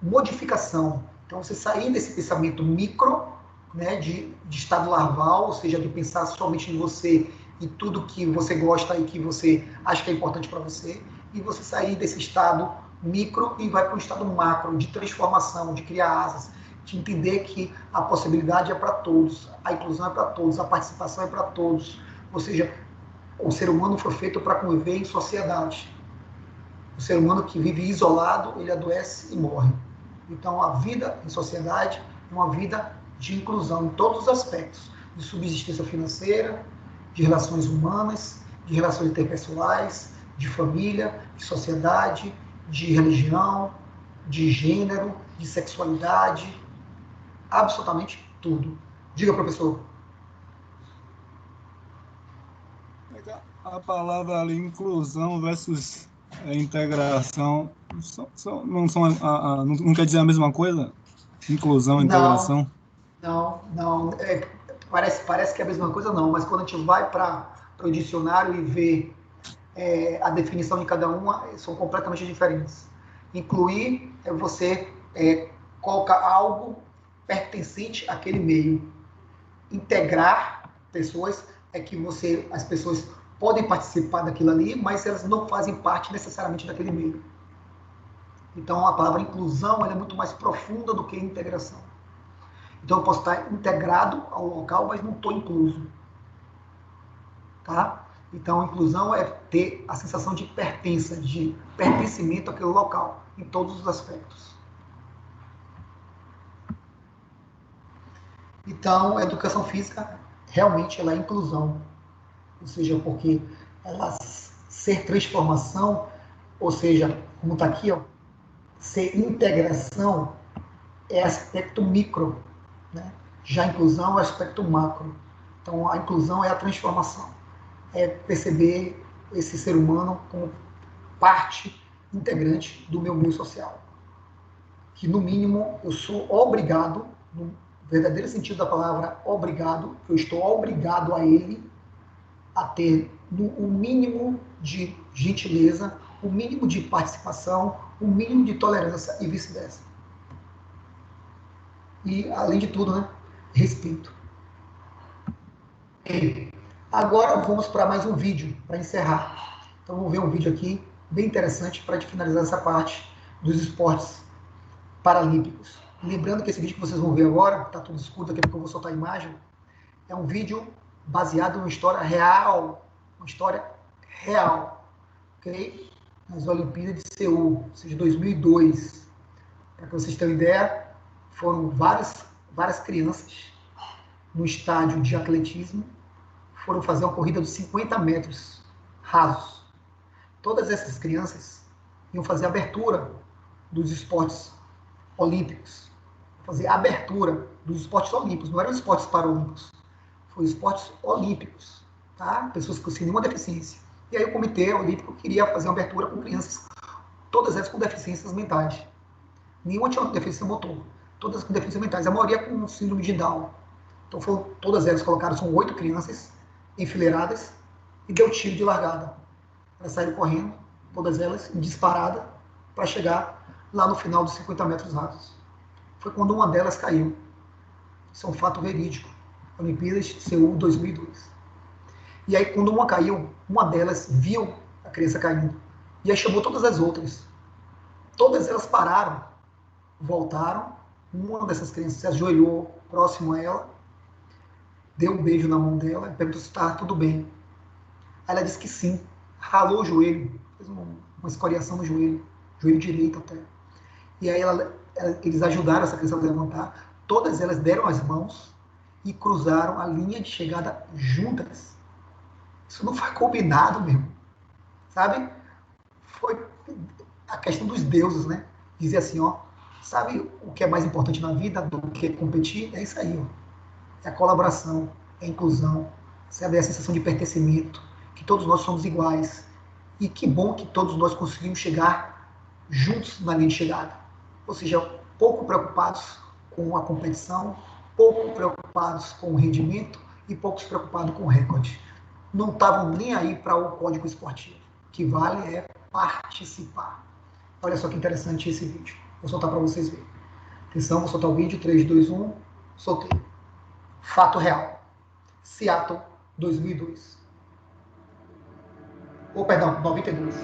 modificação. Então, você sair desse pensamento micro, né, de estado larval, ou seja, de pensar somente em você e tudo que você gosta e que você acha que é importante para você, e você sair desse estado micro e vai para um estado macro, de transformação, de criar asas, de entender que a possibilidade é para todos, a inclusão é para todos, a participação é para todos. Ou seja, o ser humano foi feito para conviver em sociedade. O ser humano que vive isolado, ele adoece e morre. Então, a vida em sociedade é uma vida de inclusão em todos os aspectos, de subsistência financeira, de relações humanas, de relações interpessoais, de família, de sociedade, de religião, de gênero, de sexualidade, absolutamente tudo. Diga, professor. A palavra ali, inclusão versus integração, não quer dizer a mesma coisa? Inclusão, integração? Não. Parece que é a mesma coisa, não. Mas quando a gente vai para o dicionário e vê a definição de cada uma, são completamente diferentes. Incluir é você colocar algo pertencente àquele meio. Integrar pessoas é que as pessoas podem participar daquilo ali, mas elas não fazem parte necessariamente daquele meio. Então, a palavra inclusão ela é muito mais profunda do que integração. Então, eu posso estar integrado ao local, mas não estou incluso. Tá? Então, a inclusão é ter a sensação de pertença, de pertencimento àquele local, em todos os aspectos. Então, a educação física, realmente, ela é inclusão. Ou seja, porque ela ser transformação, ou seja, como está aqui, ó, ser integração é aspecto micro, né? Já a inclusão é aspecto macro. Então, a inclusão é a transformação. É perceber esse ser humano como parte integrante do meu meio social. que, no mínimo, eu sou obrigado, no verdadeiro sentido da palavra obrigado, eu estou obrigado a ele a ter o mínimo de gentileza, o mínimo de participação, o mínimo de tolerância e vice-versa. E, além de tudo, né, respeito. E agora vamos para mais um vídeo, para encerrar. Então vamos ver um vídeo aqui, bem interessante, para finalizar essa parte dos esportes paralímpicos. Lembrando que esse vídeo que vocês vão ver agora, está tudo escuro, daqui a pouco eu vou soltar a imagem, é um vídeo baseado numa história real, ok? Nas Olimpíadas de Seul, ou seja, 2002. Para que vocês tenham ideia, foram várias crianças no estádio de atletismo, foram fazer uma corrida de 50 metros rasos. Todas essas crianças iam fazer a abertura dos esportes olímpicos, fazer a abertura dos esportes olímpicos, não eram esportes paralímpicos, foram esportes olímpicos, tá? Pessoas com nenhuma deficiência. E aí o Comitê Olímpico queria fazer uma abertura com crianças, todas elas com deficiências mentais. Nenhuma tinha deficiência motor, todas com deficiências mentais, a maioria com síndrome de Down. Então todas elas colocaram, são 8 crianças enfileiradas, e deu tiro de largada. Elas saíram correndo, todas elas, em disparada, para chegar lá no final dos 50 metros rasos. Foi quando uma delas caiu. Isso é um fato verídico. Olimpíadas de Seul 2002. E aí, quando uma caiu, uma delas viu a criança caindo. E aí chamou todas as outras. Todas elas pararam, voltaram. Uma dessas crianças se ajoelhou próximo a ela, deu um beijo na mão dela e perguntou se estava tudo bem. Aí ela disse que sim. Ralou o joelho, fez uma escoriação no joelho direito até. E aí eles ajudaram essa criança a levantar. Todas elas deram as mãos e cruzaram a linha de chegada juntas. Isso não foi combinado mesmo, sabe? Foi a questão dos deuses, né? Dizer assim, ó, sabe o que é mais importante na vida do que competir? É isso aí, ó. É a colaboração, é a inclusão, sabe? É a sensação de pertencimento, que todos nós somos iguais. E que bom que todos nós conseguimos chegar juntos na linha de chegada. Ou seja, pouco preocupados com a competição, pouco preocupados com o rendimento e poucos preocupados com o recorde. Não estavam nem aí para o código esportivo. O que vale é participar. Olha só que interessante esse vídeo. Vou soltar para vocês verem. Atenção, vou soltar o vídeo. 3, 2, 1. Soltei. Fato real. Seattle, 2002. Ou, perdão, 92.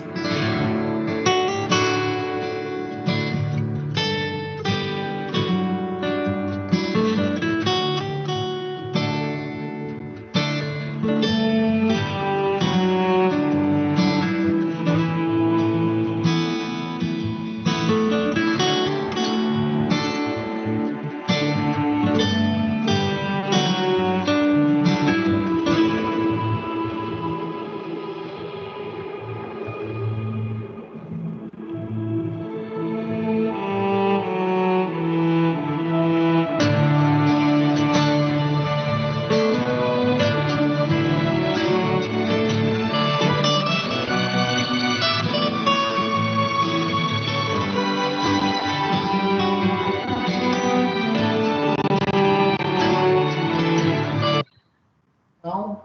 Então,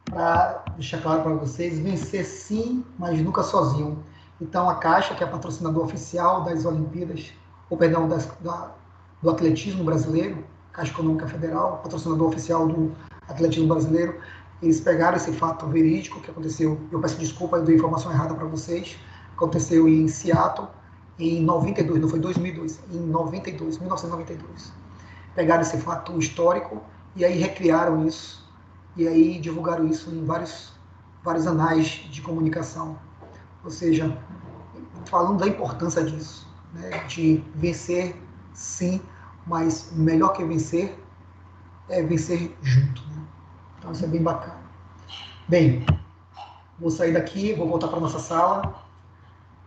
para deixar claro para vocês, vencer sim, mas nunca sozinho. Então, a Caixa, que é a patrocinadora oficial das Olimpíadas, ou perdão, do atletismo brasileiro, Caixa Econômica Federal, patrocinador oficial do atletismo brasileiro, eles pegaram esse fato verídico que aconteceu, eu peço desculpa, eu dei informação errada para vocês, aconteceu em Seattle, em 92, não foi 2002, em 92, 1992. Pegaram esse fato histórico e aí recriaram isso, e aí divulgaram isso em vários anais de comunicação. Ou seja, falando da importância disso, né, de vencer, sim, mas melhor que vencer é vencer junto. Né? Então isso é bem bacana. Bem, vou sair daqui, vou voltar para a nossa sala.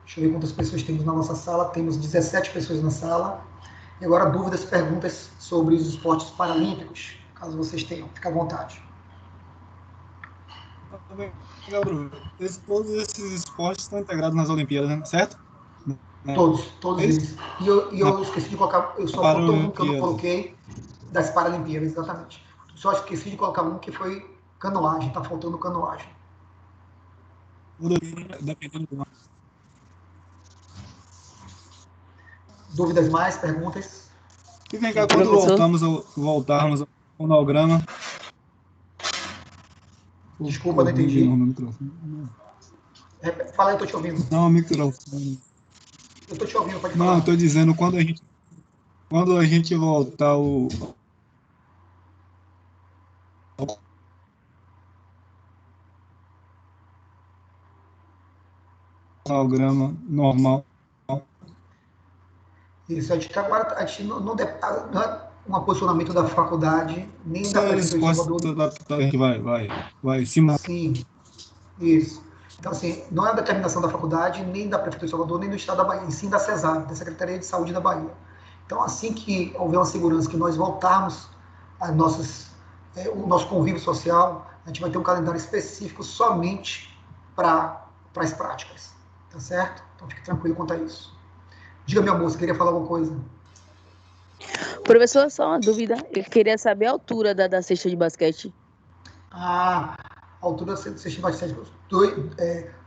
Deixa eu ver quantas pessoas temos na nossa sala. Temos 17 pessoas na sala. E agora dúvidas, perguntas sobre os esportes paralímpicos, caso vocês tenham. Fica à vontade. Todos esses esportes estão integrados nas Olimpíadas, né? Certo? né? Todos Eles eles. E eu esqueci de colocar, eu só faltou um que eu não Paralimpíadas. coloquei das Paralimpíadas, exatamente. Só esqueci de colocar um que foi canoagem, tá faltando canoagem. Tudo dependendo do ano. Dúvidas mais, perguntas? E vem cá, quando Professor? voltarmos ao cronograma, Desculpa, não ouvindo de entendi. novo meu microfone. Fala aí, eu tô te ouvindo. Não, microfone. Eu tô te ouvindo, pode Não, eu falar. estou dizendo, quando a gente voltar ao cronograma normal, Isso, agora a gente não é um posicionamento da faculdade, nem da eles Prefeitura de podem se Salvador. adaptar, a gente vai se Sim, isso. Então, assim, não é a determinação da faculdade, nem da Prefeitura de Salvador, nem do Estado da Bahia, e sim da CESAB, da Secretaria de Saúde da Bahia. Então, assim que houver uma segurança, que nós voltarmos o nosso convívio social, a gente vai ter um calendário específico somente para as práticas. Tá certo? Então, fique tranquilo quanto a isso. Diga, meu amor, você queria falar alguma coisa? Professor, só uma dúvida. Eu queria saber a altura da cesta de basquete. A altura da cesta de basquete,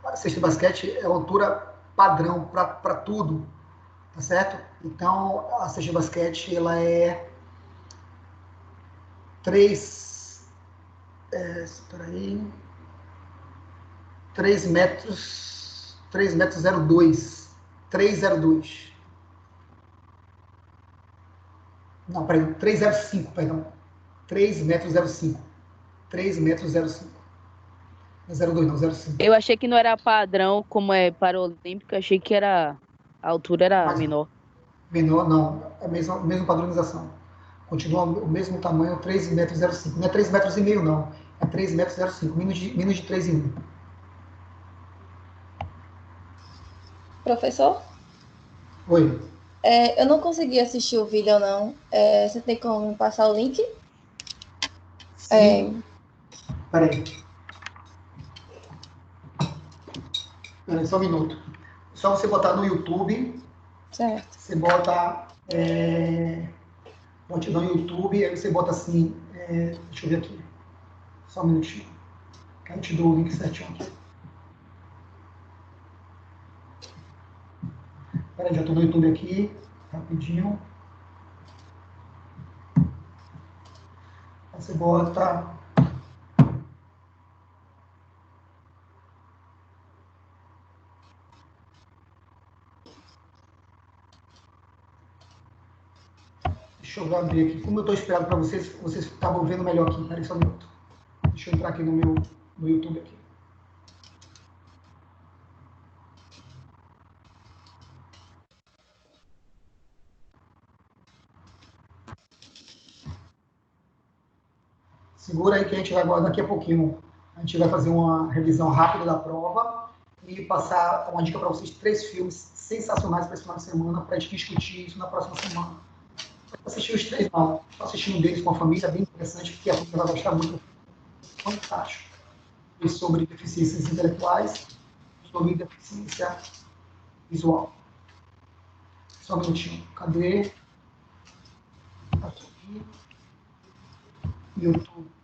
a cesta de basquete é a altura padrão para tudo, tá certo? Então, a cesta de basquete, ela é 3, peraí, 3 metros, 3,02 3,02. Não, peraí, 3,05, perdão. 3,05 3,05. Não é 0,2 não, 0,5. Eu achei que não era padrão como é paralímpico, achei que a altura era Mas menor. menor, não. É a mesma padronização. Continua o mesmo tamanho, 3,05 m. Não é 3,5 m, não. É 3,05 m, menos de 3,1 m. Professor, Oi. eu não consegui assistir o vídeo, não. Você tem como me passar o link? Sim. Peraí. Peraí, só um minuto. Só você botar no YouTube. Certo. Você bota. Pode no YouTube, aí você bota assim. Deixa eu ver aqui. Só um minutinho. Que aí eu te dou o link certinho aqui. Peraí, já estou no YouTube aqui. Rapidinho. Aí você bota. Deixa eu abrir aqui. Como eu estou esperando para vocês acabam vendo melhor aqui. Peraí só um minuto. Deixa eu entrar aqui no YouTube aqui. Segura aí que a gente vai agora, daqui a pouquinho, a gente vai fazer uma revisão rápida da prova e passar uma dica para vocês, 3 filmes sensacionais para esse final de semana, para a gente discutir isso na próxima semana. Assistir os 3 não, assistir um deles com a família, bem interessante, que a família vai gostar muito, fantástico. E sobre deficiências intelectuais, sobre deficiência visual. Só um minutinho, cadê? Aqui, YouTube.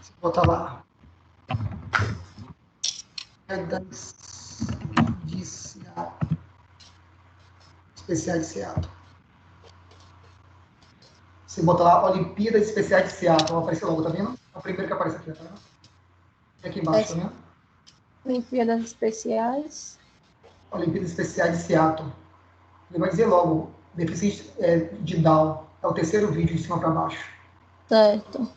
Você botar lá. De Seattle. Especiais de Seattle. Você bota lá Olimpíadas Especiais de Seattle, vai aparecer logo, tá vendo? A primeira que aparece aqui, tá vendo? E aqui embaixo, tá vendo? Olimpíadas Especiais. Olimpíadas Especiais de Seattle. Ele vai dizer logo, deficiência de Down. É o terceiro vídeo de cima para baixo. Certo.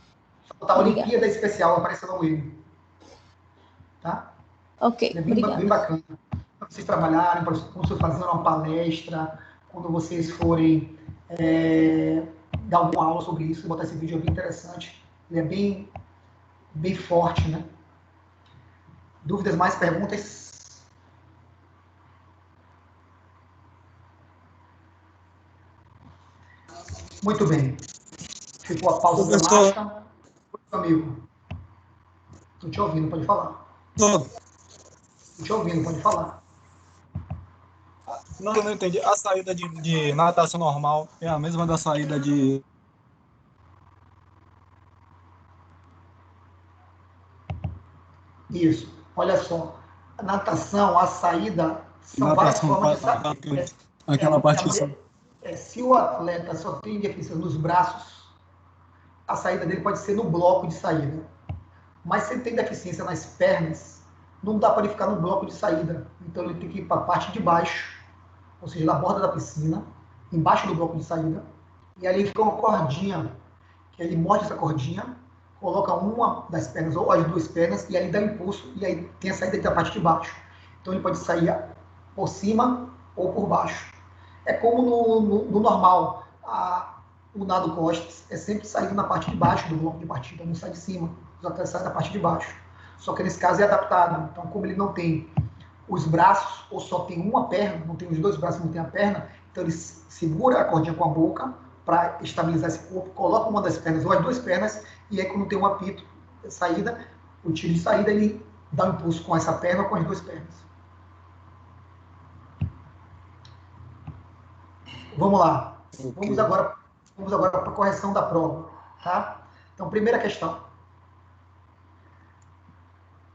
Botar Obrigada. Olimpíada Especial, vai aparecer logo ele. Tá? Ok, Ele é bem obrigada. bacana. Para vocês trabalharem, para quando vocês fazendo uma palestra, quando vocês forem dar alguma aula sobre isso, botar esse vídeo é bem interessante. Ele é bem forte, né? Dúvidas mais, perguntas? Muito bem. Ficou a pausa Professor, dramática. Amigo. Estou te ouvindo, pode falar. Não, Estou te ouvindo, pode falar. não, eu não entendi. A saída de natação normal é a mesma da saída de... Isso. Olha só. A natação, a saída, são várias Natação, formas de sair. aquela parte assim. Se o atleta só tem deficiência nos braços, a saída dele pode ser no bloco de saída. Mas se ele tem deficiência nas pernas, não dá para ele ficar no bloco de saída. Então ele tem que ir para a parte de baixo, ou seja, na borda da piscina, embaixo do bloco de saída. E ali fica uma cordinha, que ele morde essa cordinha, coloca uma das pernas ou as duas pernas, e aí dá impulso, e aí tem a saída da parte de baixo. Então ele pode sair por cima ou por baixo. É como no normal, o nado costas é sempre saído na parte de baixo do bloco de partida, não sai de cima, os atletas saem da parte de baixo. Só que nesse caso é adaptado, então como ele não tem os braços, ou só tem uma perna, não tem os dois braços, não tem a perna, então ele segura a cordinha com a boca para estabilizar esse corpo, coloca uma das pernas ou as duas pernas, e aí quando tem um apito, saída, o tiro de saída, ele dá um impulso com essa perna ou com as duas pernas. Vamos lá. Okay. Vamos agora para a correção da prova. Tá? Então, primeira questão.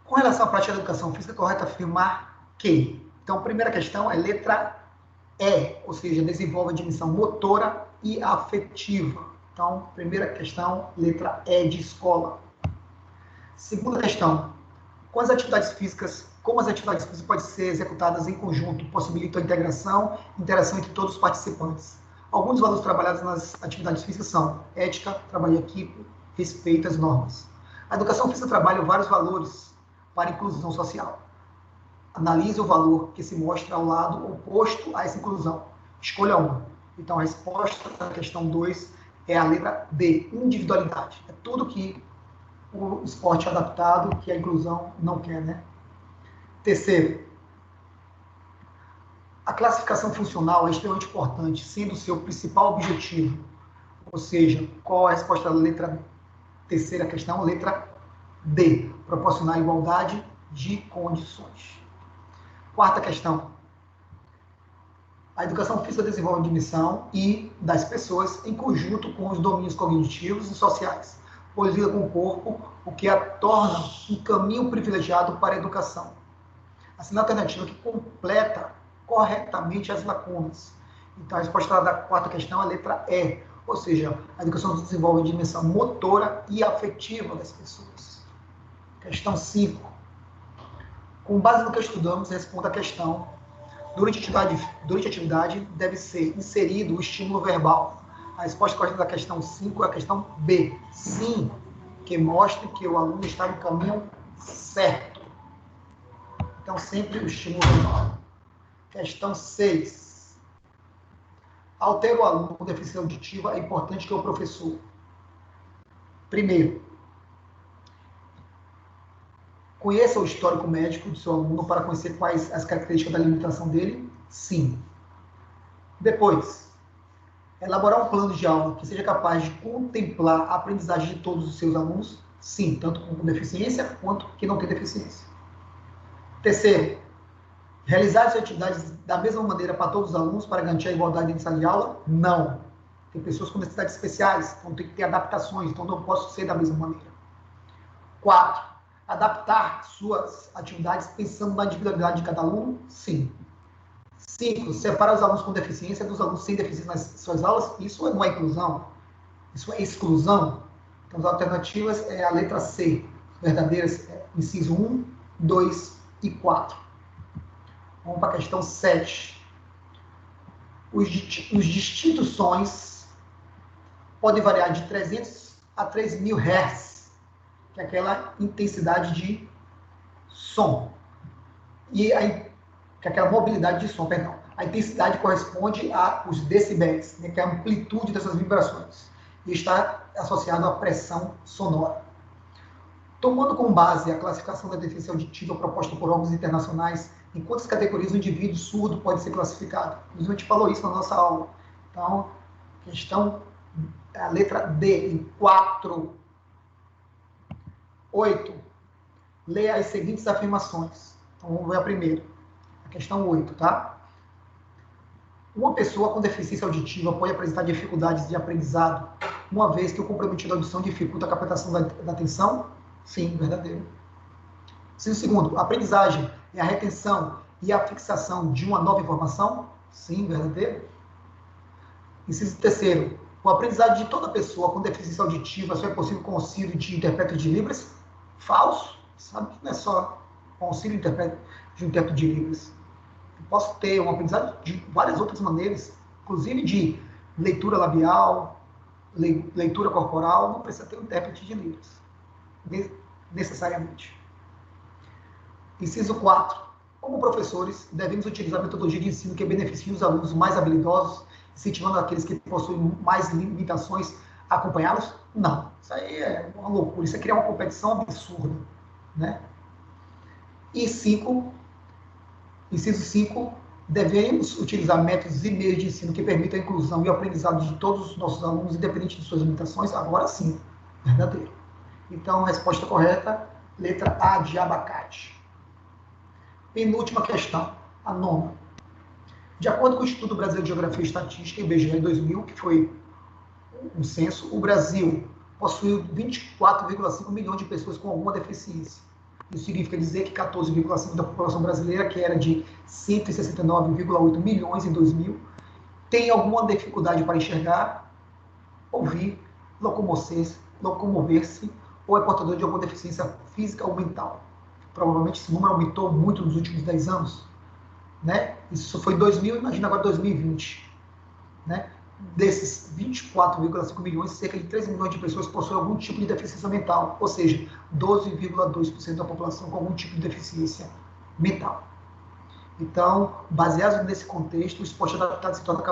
Com relação à prática da educação física, é correto afirmar que. Então, a primeira questão é letra E, ou seja, desenvolve a dimensão motora e afetiva. Então, primeira questão, letra E de escola. Segunda questão. Como as atividades físicas podem ser executadas em conjunto, possibilitam a interação entre todos os participantes. Alguns dos valores trabalhados nas atividades físicas são ética, trabalho em equipe, respeito às normas. A educação física trabalha vários valores para a inclusão social. Analise o valor que se mostra ao lado oposto a essa inclusão. Escolha uma. Então, a resposta da questão 2 é a letra D, individualidade. É tudo que o esporte adaptado, que a inclusão não quer, né? Terceiro, a classificação funcional é extremamente importante, sendo o seu principal objetivo. Ou seja, qual a resposta da letra terceira questão? Letra D, proporcionar igualdade de condições. Quarta questão, a educação física desenvolve a dimensão e das pessoas em conjunto com os domínios cognitivos e sociais, pois lida com o corpo, o que a torna um caminho privilegiado para a educação. Assim, a alternativa que completa corretamente as lacunas. Então, a resposta da quarta questão é a letra E, ou seja, a educação desenvolve a dimensão motora e afetiva das pessoas. Questão 5. Com base no que estudamos, responda a questão. Durante a atividade deve ser inserido o estímulo verbal. A resposta correta da questão 5 é a questão B. Sim, que mostre que o aluno está no caminho certo. Então, sempre o estímulo verbal. Questão 6. Ao ter o aluno com deficiência auditiva, é importante que o professor, primeiro, conheça o histórico médico do seu aluno para conhecer quais as características da limitação dele? Sim. Depois, elaborar um plano de aula que seja capaz de contemplar a aprendizagem de todos os seus alunos? Sim, tanto com deficiência quanto que não tem deficiência. Terceiro, realizar as atividades da mesma maneira para todos os alunos para garantir a igualdade dentro da sala de aula? Não. Tem pessoas com necessidades especiais, então tem que ter adaptações, então não posso ser da mesma maneira. 4. Adaptar suas atividades pensando na individualidade de cada aluno? Sim. 5. Separar os alunos com deficiência dos alunos sem deficiência nas suas aulas? Isso não é inclusão, isso é exclusão. Então, as alternativas é a letra C, verdadeiras, inciso 1, 2 e 4. Vamos para a questão 7. Os distintos sons podem variar de 300 a 3.000 Hz, que é aquela intensidade de som. E que é aquela mobilidade de som, perdão. A intensidade corresponde aos decibéis, né, que é a amplitude dessas vibrações. E está associado à pressão sonora. Tomando como base a classificação da deficiência auditiva proposta por órgãos internacionais, em quantas categorias o indivíduo surdo pode ser classificado? Inclusive, a gente falou isso na nossa aula. Então, questão, a letra D, em 4. 8. Leia as seguintes afirmações. Então, vamos ver a primeira. A questão 8, tá? Uma pessoa com deficiência auditiva pode apresentar dificuldades de aprendizado, uma vez que o comprometimento da audição dificulta a captação da atenção? Sim, verdadeiro. Inciso segundo, a aprendizagem é a retenção e a fixação de uma nova informação? Sim, verdadeiro. Inciso terceiro, o aprendizado de toda pessoa com deficiência auditiva só é possível com auxílio de intérprete de Libras? Falso. Sabe que não é só com auxílio de intérprete de Libras. Eu posso ter um aprendizado de várias outras maneiras, inclusive de leitura labial, leitura corporal, não precisa ter um intérprete de Libras, necessariamente. Inciso 4. Como professores, devemos utilizar a metodologia de ensino que beneficie os alunos mais habilidosos, incentivando aqueles que possuem mais limitações a acompanhá-los? Não. Isso aí é uma loucura. Isso é criar uma competição absurda, né? E 5. Inciso 5. Devemos utilizar métodos e meios de ensino que permitam a inclusão e o aprendizado de todos os nossos alunos, independente de suas limitações? Agora sim. Verdadeiro. Então, resposta correta, letra A de abacate. Penúltima questão, a 9ª. De acordo com o Instituto Brasileiro de Geografia e Estatística, IBGE 2000, que foi um censo, o Brasil possui 24,5 milhões de pessoas com alguma deficiência. Isso significa dizer que 14,5% da população brasileira, que era de 169,8 milhões em 2000, tem alguma dificuldade para enxergar, ouvir, locomover-se ou é portador de alguma deficiência física ou mental. Provavelmente esse número aumentou muito nos últimos 10 anos, né? Isso foi 2000, imagina agora 2020, né? Desses 24,5 milhões, cerca de 13 milhões de pessoas possuem algum tipo de deficiência mental, ou seja, 12,2% da população com algum tipo de deficiência mental. Então, baseado nesse contexto, o esporte adaptado se torna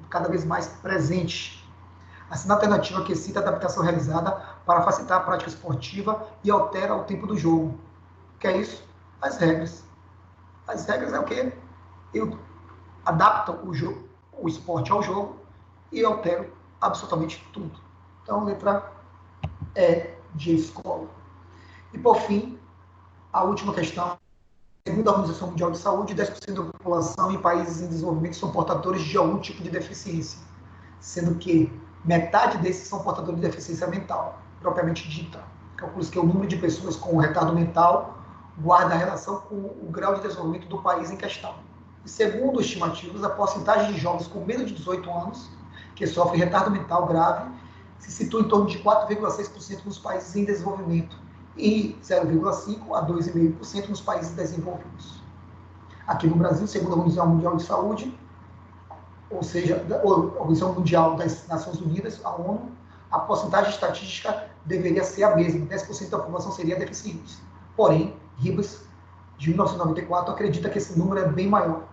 cada vez mais presente. Assina a alternativa que cita a adaptação realizada para facilitar a prática esportiva e altera o tempo do jogo. O que é isso? As regras. As regras é o quê? Eu adapto o esporte ao jogo e eu altero absolutamente tudo. Então, letra E de escola. E, por fim, a última questão. Segundo a Organização Mundial de Saúde, 10% da população em países em desenvolvimento são portadores de algum tipo de deficiência, sendo que metade desses são portadores de deficiência mental, propriamente dita. Calcula-se que o número de pessoas com retardo mental guarda relação com o grau de desenvolvimento do país em questão. E segundo estimativas, a porcentagem de jovens com menos de 18 anos que sofrem retardo mental grave se situa em torno de 4,6% nos países em desenvolvimento e 0,5% a 2,5% nos países desenvolvidos. Aqui no Brasil, segundo a Organização Mundial de Saúde, ou seja, a Organização Mundial das Nações Unidas, a ONU, a porcentagem estatística deveria ser a mesma, 10% da população seria deficiente. Porém, Ribas, de 1994, acredita que esse número é bem maior,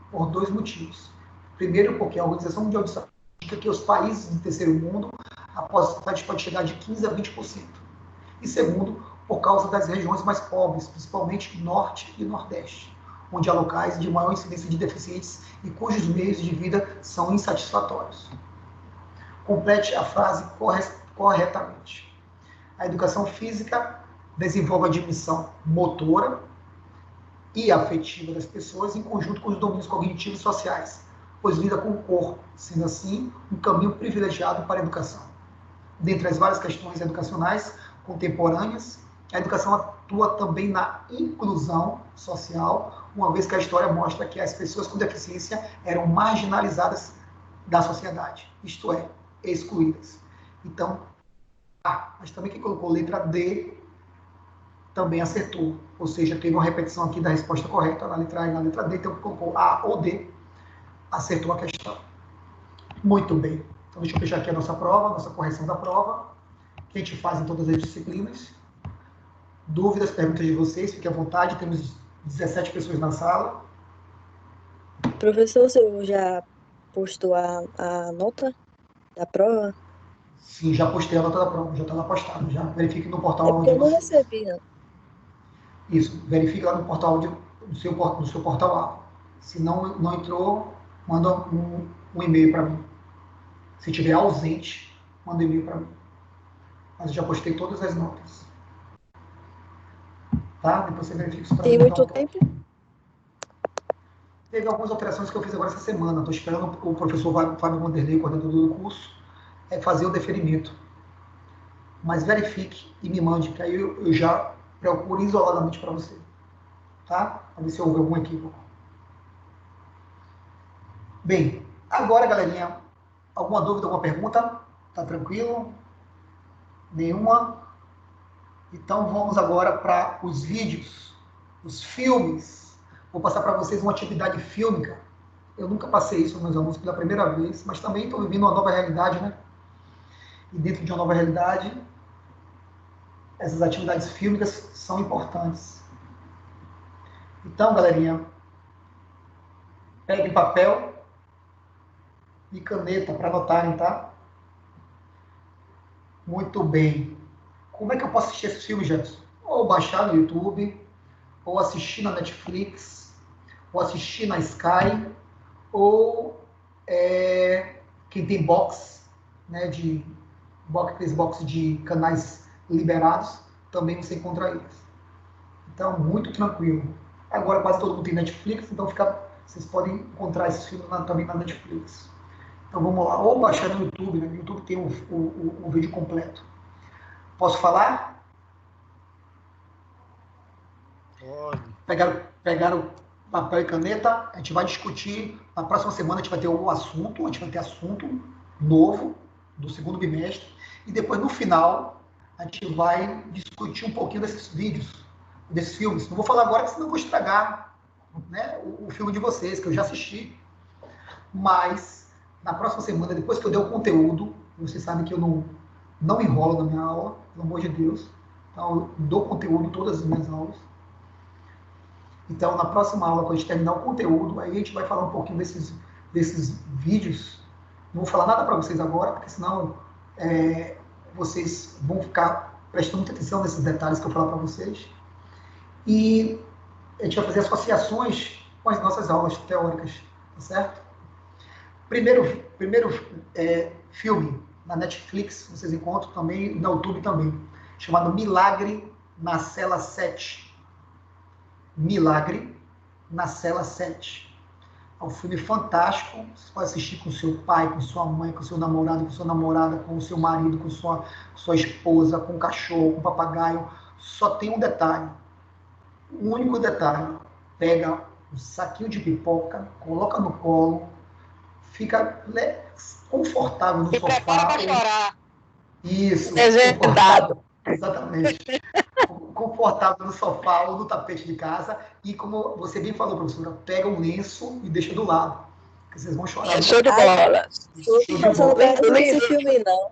por dois motivos. Primeiro, porque a Organização Mundial de Saúde indica que os países do terceiro mundo, a porcentagem pode chegar de 15% a 20%. E segundo, por causa das regiões mais pobres, principalmente Norte e Nordeste, onde há locais de maior incidência de deficientes e cujos meios de vida são insatisfatórios. Complete a frase corretamente. A educação física desenvolve a dimensão motora e afetiva das pessoas em conjunto com os domínios cognitivos e sociais, pois lida com o corpo, sendo assim um caminho privilegiado para a educação. Dentre as várias questões educacionais contemporâneas, a educação atua também na inclusão social, uma vez que a história mostra que as pessoas com deficiência eram marginalizadas da sociedade, isto é, excluídas. Então, mas também quem colocou letra D também acertou, ou seja, teve uma repetição aqui da resposta correta na letra A e na letra D, então quem colocou A ou D acertou a questão. Muito bem. Então, deixa eu fechar aqui a nossa prova, a nossa correção da prova, que a gente faz em todas as disciplinas. Dúvidas, perguntas de vocês, fiquem à vontade. Temos 17 pessoas na sala. Professor, o senhor já postou a nota da prova? Sim, já postei a nota da prova, já está lá postado. Já verifique no portal É porque onde eu não você... recebi, não. Isso, verifique lá no portal do seu portal A. Se não entrou, manda um e-mail para mim. Se estiver ausente, manda um e-mail para mim. Mas eu já postei todas as notas. Tá? Depois você verifica isso para Tem mim. muito Então, tempo? teve algumas alterações que eu fiz agora essa semana. Estou esperando o professor Fábio Vanderlei, coordenador do curso, fazer o deferimento. Mas verifique e me mande, que aí eu já procuro isoladamente para você. Tá? Para ver se houve algum equívoco. Bem, agora, galerinha, alguma dúvida, alguma pergunta? Tá tranquilo? Nenhuma? Então vamos agora para os vídeos, os filmes. Vou passar para vocês uma atividade fílmica. Eu nunca passei isso aos meus alunos pela primeira vez, mas também estou vivendo uma nova realidade, né? E dentro de uma nova realidade, essas atividades fílmicas são importantes. Então, galerinha, pegue papel e caneta para anotarem, tá? Muito bem. Como é que eu posso assistir esse filme, Jefferson? Ou baixar no YouTube, ou assistir na Netflix, ou assistir na Sky, ou quem tem box, né, box de canais liberados, também você encontra eles. Então, muito tranquilo. Agora quase todo mundo tem Netflix, então vocês podem encontrar esses filmes também na Netflix. Então vamos lá, ou baixar no YouTube, né? No YouTube tem o vídeo completo. Posso falar? Pode. Pegaram papel e caneta, a gente vai discutir. Na próxima semana a gente vai ter o assunto, a gente vai ter assunto novo do segundo bimestre. E depois, no final, a gente vai discutir um pouquinho desses vídeos, desses filmes. Não vou falar agora, porque senão eu vou estragar, né, o filme de vocês, que eu já assisti. Mas, na próxima semana, depois que eu der o conteúdo, vocês sabem que eu não enrolo na minha aula, pelo amor de Deus. Então, eu dou conteúdo em todas as minhas aulas. Então, na próxima aula, quando a gente terminar o conteúdo, aí a gente vai falar um pouquinho desses vídeos. Não vou falar nada para vocês agora, porque senão vocês vão ficar prestando muita atenção nesses detalhes que eu falar para vocês. E a gente vai fazer associações com as nossas aulas teóricas, tá certo? Primeiro filme na Netflix, vocês encontram também, na YouTube também, chamado Milagre na Cela 7. Milagre na Cela 7. É um filme fantástico. Você pode assistir com seu pai, com sua mãe, com seu namorado, com sua namorada, com o seu marido, com sua esposa, com o cachorro, com o papagaio. Só tem um detalhe. O único detalhe. Pega um saquinho de pipoca, coloca no colo, fica confortável no sofá. Prepara para chorar. Isso. Desvendado. Exatamente. Confortável no sofá ou no tapete de casa. E como você bem falou, professora, pega um lenço e deixa do lado. Porque vocês vão chorar. É show de bola. Eu não quero ver esse filme, não.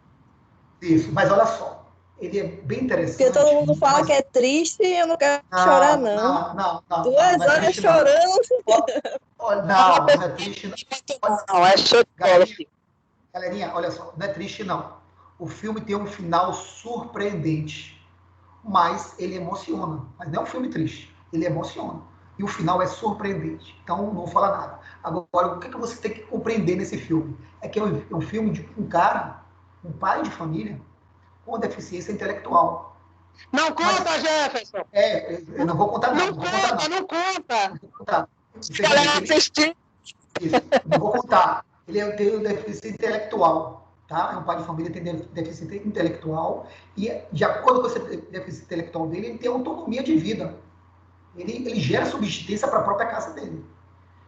Isso, mas olha só. Ele é bem interessante. Porque todo mundo fala que é triste e eu não quero chorar, não. Não. 2 horas chorando. Olha, não é triste, não. Não, é show de bola. Galerinha, olha só, não é triste, não. O filme tem um final surpreendente. Mas ele emociona. Mas não é um filme triste. Ele emociona. E o final é surpreendente. Então, não vou falar nada. Agora, o que você tem que compreender nesse filme? É que é um filme de um cara, um pai de família, com deficiência intelectual. Não conta, Jefferson! Eu não vou contar nada. Não conta! Não vou contar. Galera, assistir. Isso, não vou contar. Ele tem deficiência intelectual. Tá? É um pai de família, tem deficiência intelectual, e de acordo com essa deficiência intelectual dele, ele tem autonomia de vida. Ele gera subsistência para a própria casa dele.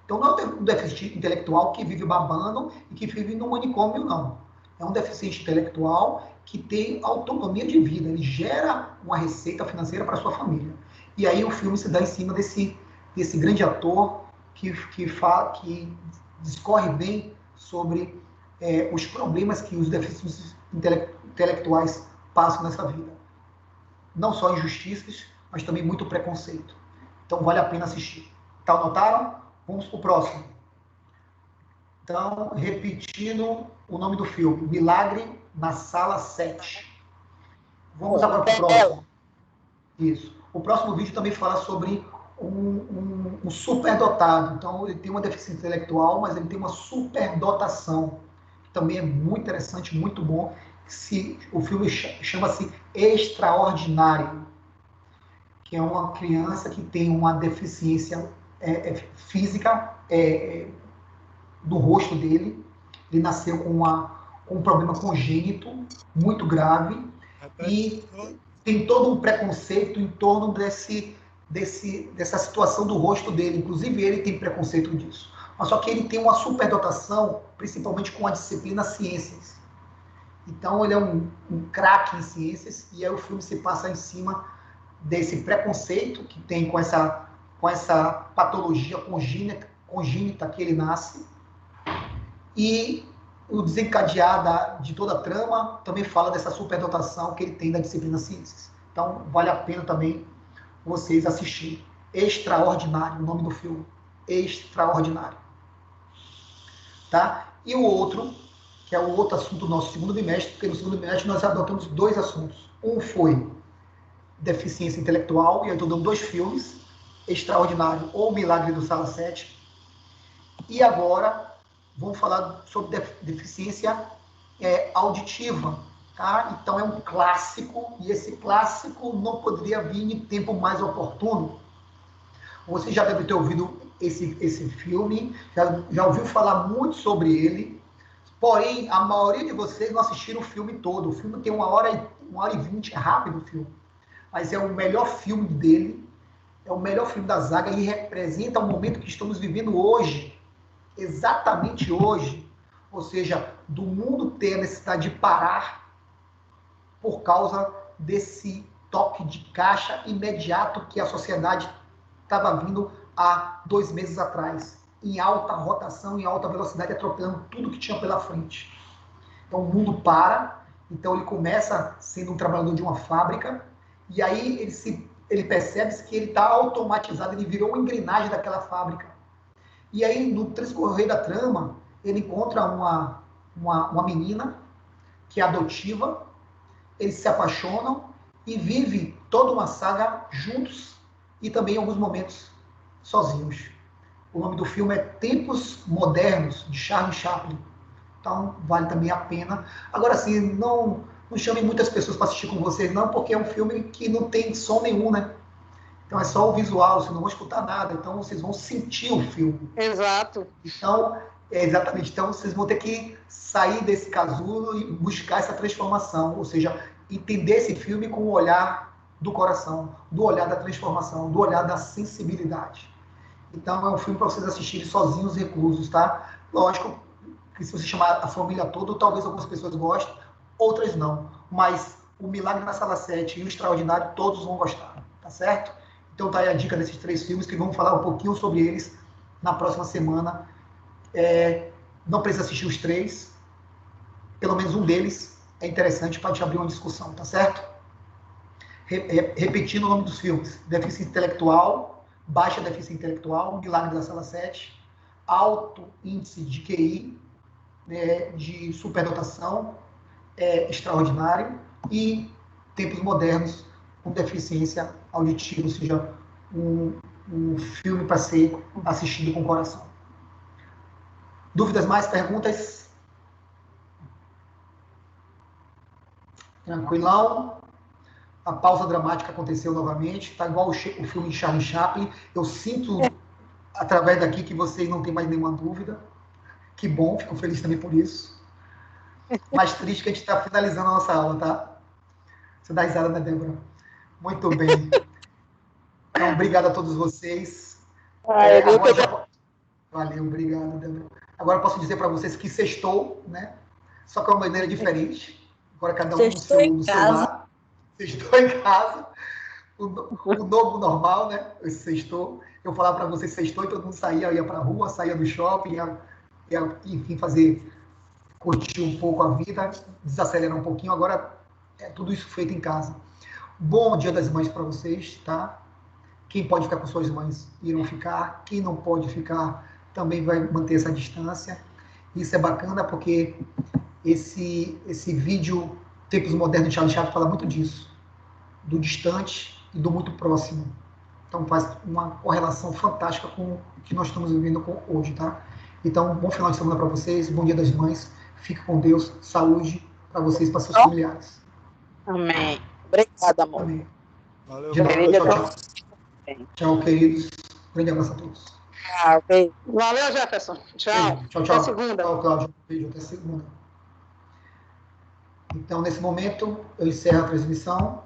Então não é um deficiente intelectual que vive babando e que vive no manicômio, não. É um deficiente intelectual que tem autonomia de vida. Ele gera uma receita financeira para a sua família. E aí o filme se dá em cima desse grande ator que discorre bem sobre os problemas que os deficientes intelectuais passam nessa vida. Não só injustiças, mas também muito preconceito. Então, vale a pena assistir. Tá, anotaram? Vamos para o próximo. Então, repetindo o nome do filme. Milagre na Sala 7. Vamos agora para o próximo. Isso. O próximo vídeo também fala sobre um superdotado. Então, ele tem uma deficiência intelectual, mas ele tem uma superdotação. Também é muito interessante, muito bom. O filme chama-se Extraordinário, que é uma criança que tem uma deficiência física do rosto dele. Ele nasceu com um problema congênito muito grave e tem todo um preconceito em torno dessa situação do rosto dele. Inclusive, ele tem preconceito disso. Mas só que ele tem uma superdotação, principalmente com a disciplina ciências. Então, ele é um craque em ciências, e aí o filme se passa em cima desse preconceito que tem com essa patologia congênita que ele nasce. E o desencadear de toda a trama também fala dessa superdotação que ele tem da disciplina ciências. Então, vale a pena também vocês assistirem. Extraordinário, o nome do filme. Extraordinário. Tá? E o outro, que é o outro assunto do nosso segundo bimestre, porque no segundo bimestre nós adotamos 2 assuntos. Um foi deficiência intelectual, e aí estou dando 2 filmes, Extraordinário ou Milagre do Sala 7. E agora vamos falar sobre deficiência auditiva. Tá? Então é um clássico, e esse clássico não poderia vir em tempo mais oportuno. Você já deve ter ouvido esse filme, já ouviu falar muito sobre ele, porém, a maioria de vocês não assistiram o filme todo. O filme tem 1h20, é rápido o filme, mas é o melhor filme dele, é o melhor filme da saga e representa o momento que estamos vivendo hoje, exatamente hoje, ou seja, do mundo ter a necessidade de parar por causa desse toque de caixa imediato que a sociedade estava vindo há 2 meses atrás, em alta rotação, em alta velocidade, atropelando tudo que tinha pela frente. Então, o mundo para, então ele começa sendo um trabalhador de uma fábrica, e aí ele percebe que ele está automatizado, ele virou uma engrenagem daquela fábrica. E aí, no transcorrer da trama, ele encontra uma menina que é adotiva, eles se apaixonam e vivem toda uma saga juntos e também, em alguns momentos, sozinhos. O nome do filme é Tempos Modernos, de Charlie Chaplin. Então, vale também a pena. Agora, assim, não chamem muitas pessoas para assistir com vocês, não, porque é um filme que não tem som nenhum, né? Então, é só o visual, vocês não vão escutar nada. Então, vocês vão sentir o filme. Exato. Então, exatamente. Então, vocês vão ter que sair desse casulo e buscar essa transformação. Ou seja, entender esse filme com o olhar do coração, do olhar da transformação, do olhar da sensibilidade. Então, é um filme para vocês assistirem sozinhos, reclusos, tá? Lógico que se você chamar a família toda, talvez algumas pessoas gostem, outras não. Mas o Milagre na Sala 7 e o Extraordinário, todos vão gostar, tá certo? Então, tá aí a dica desses 3 filmes, que vamos falar um pouquinho sobre eles na próxima semana. Não precisa assistir os 3, pelo menos um deles é interessante para te abrir uma discussão, tá certo? Repetindo o nome dos filmes: Deficiência Intelectual, Baixa Deficiência Intelectual, Milagre da Sala 7, Alto Índice de QI, de Superdotação, Extraordinário, e Tempos Modernos com Deficiência Auditiva, ou seja, um filme para ser assistido com o coração. Dúvidas mais? Perguntas? Tranquilão. A pausa dramática aconteceu novamente. Está igual o filme de Charlie Chaplin. Eu sinto, através daqui, que vocês não têm mais nenhuma dúvida. Que bom, fico feliz também por isso. Mais triste que a gente está finalizando a nossa aula, tá? Você dá risada, né, Débora? Muito bem. Então, obrigado a todos vocês. Valeu, obrigado, Débora. Agora eu posso dizer para vocês que sextou, né? Só que é uma maneira diferente. Agora cada um no celular. Sextou em casa. O novo normal, né? Esse sextou. Eu falava para vocês sextou e todo mundo saía, ia para a rua, saía do shopping, ia, enfim, curtir um pouco a vida, desacelerar um pouquinho. Agora é tudo isso feito em casa. Bom Dia das Mães para vocês, tá? Quem pode ficar com suas mães irão ficar. Quem não pode ficar também vai manter essa distância. Isso é bacana porque esse vídeo Tempos Modernos de Charlie Chaplin fala muito disso, do distante e do muito próximo. Então faz uma correlação fantástica com o que nós estamos vivendo hoje, tá? Então, bom final de semana para vocês, bom Dia das Mães, fique com Deus, saúde para vocês e para seus familiares. Amém. Obrigada, amor. Amém. Valeu. De nada, Querida, tchau, tchau. Tchau, queridos. Grande abraço a todos. ok. Valeu, Jefferson. Tchau. Tchau, Até tchau. segunda. Tchau, Cláudio. Beijo, até segunda. Então, nesse momento, eu encerro a transmissão.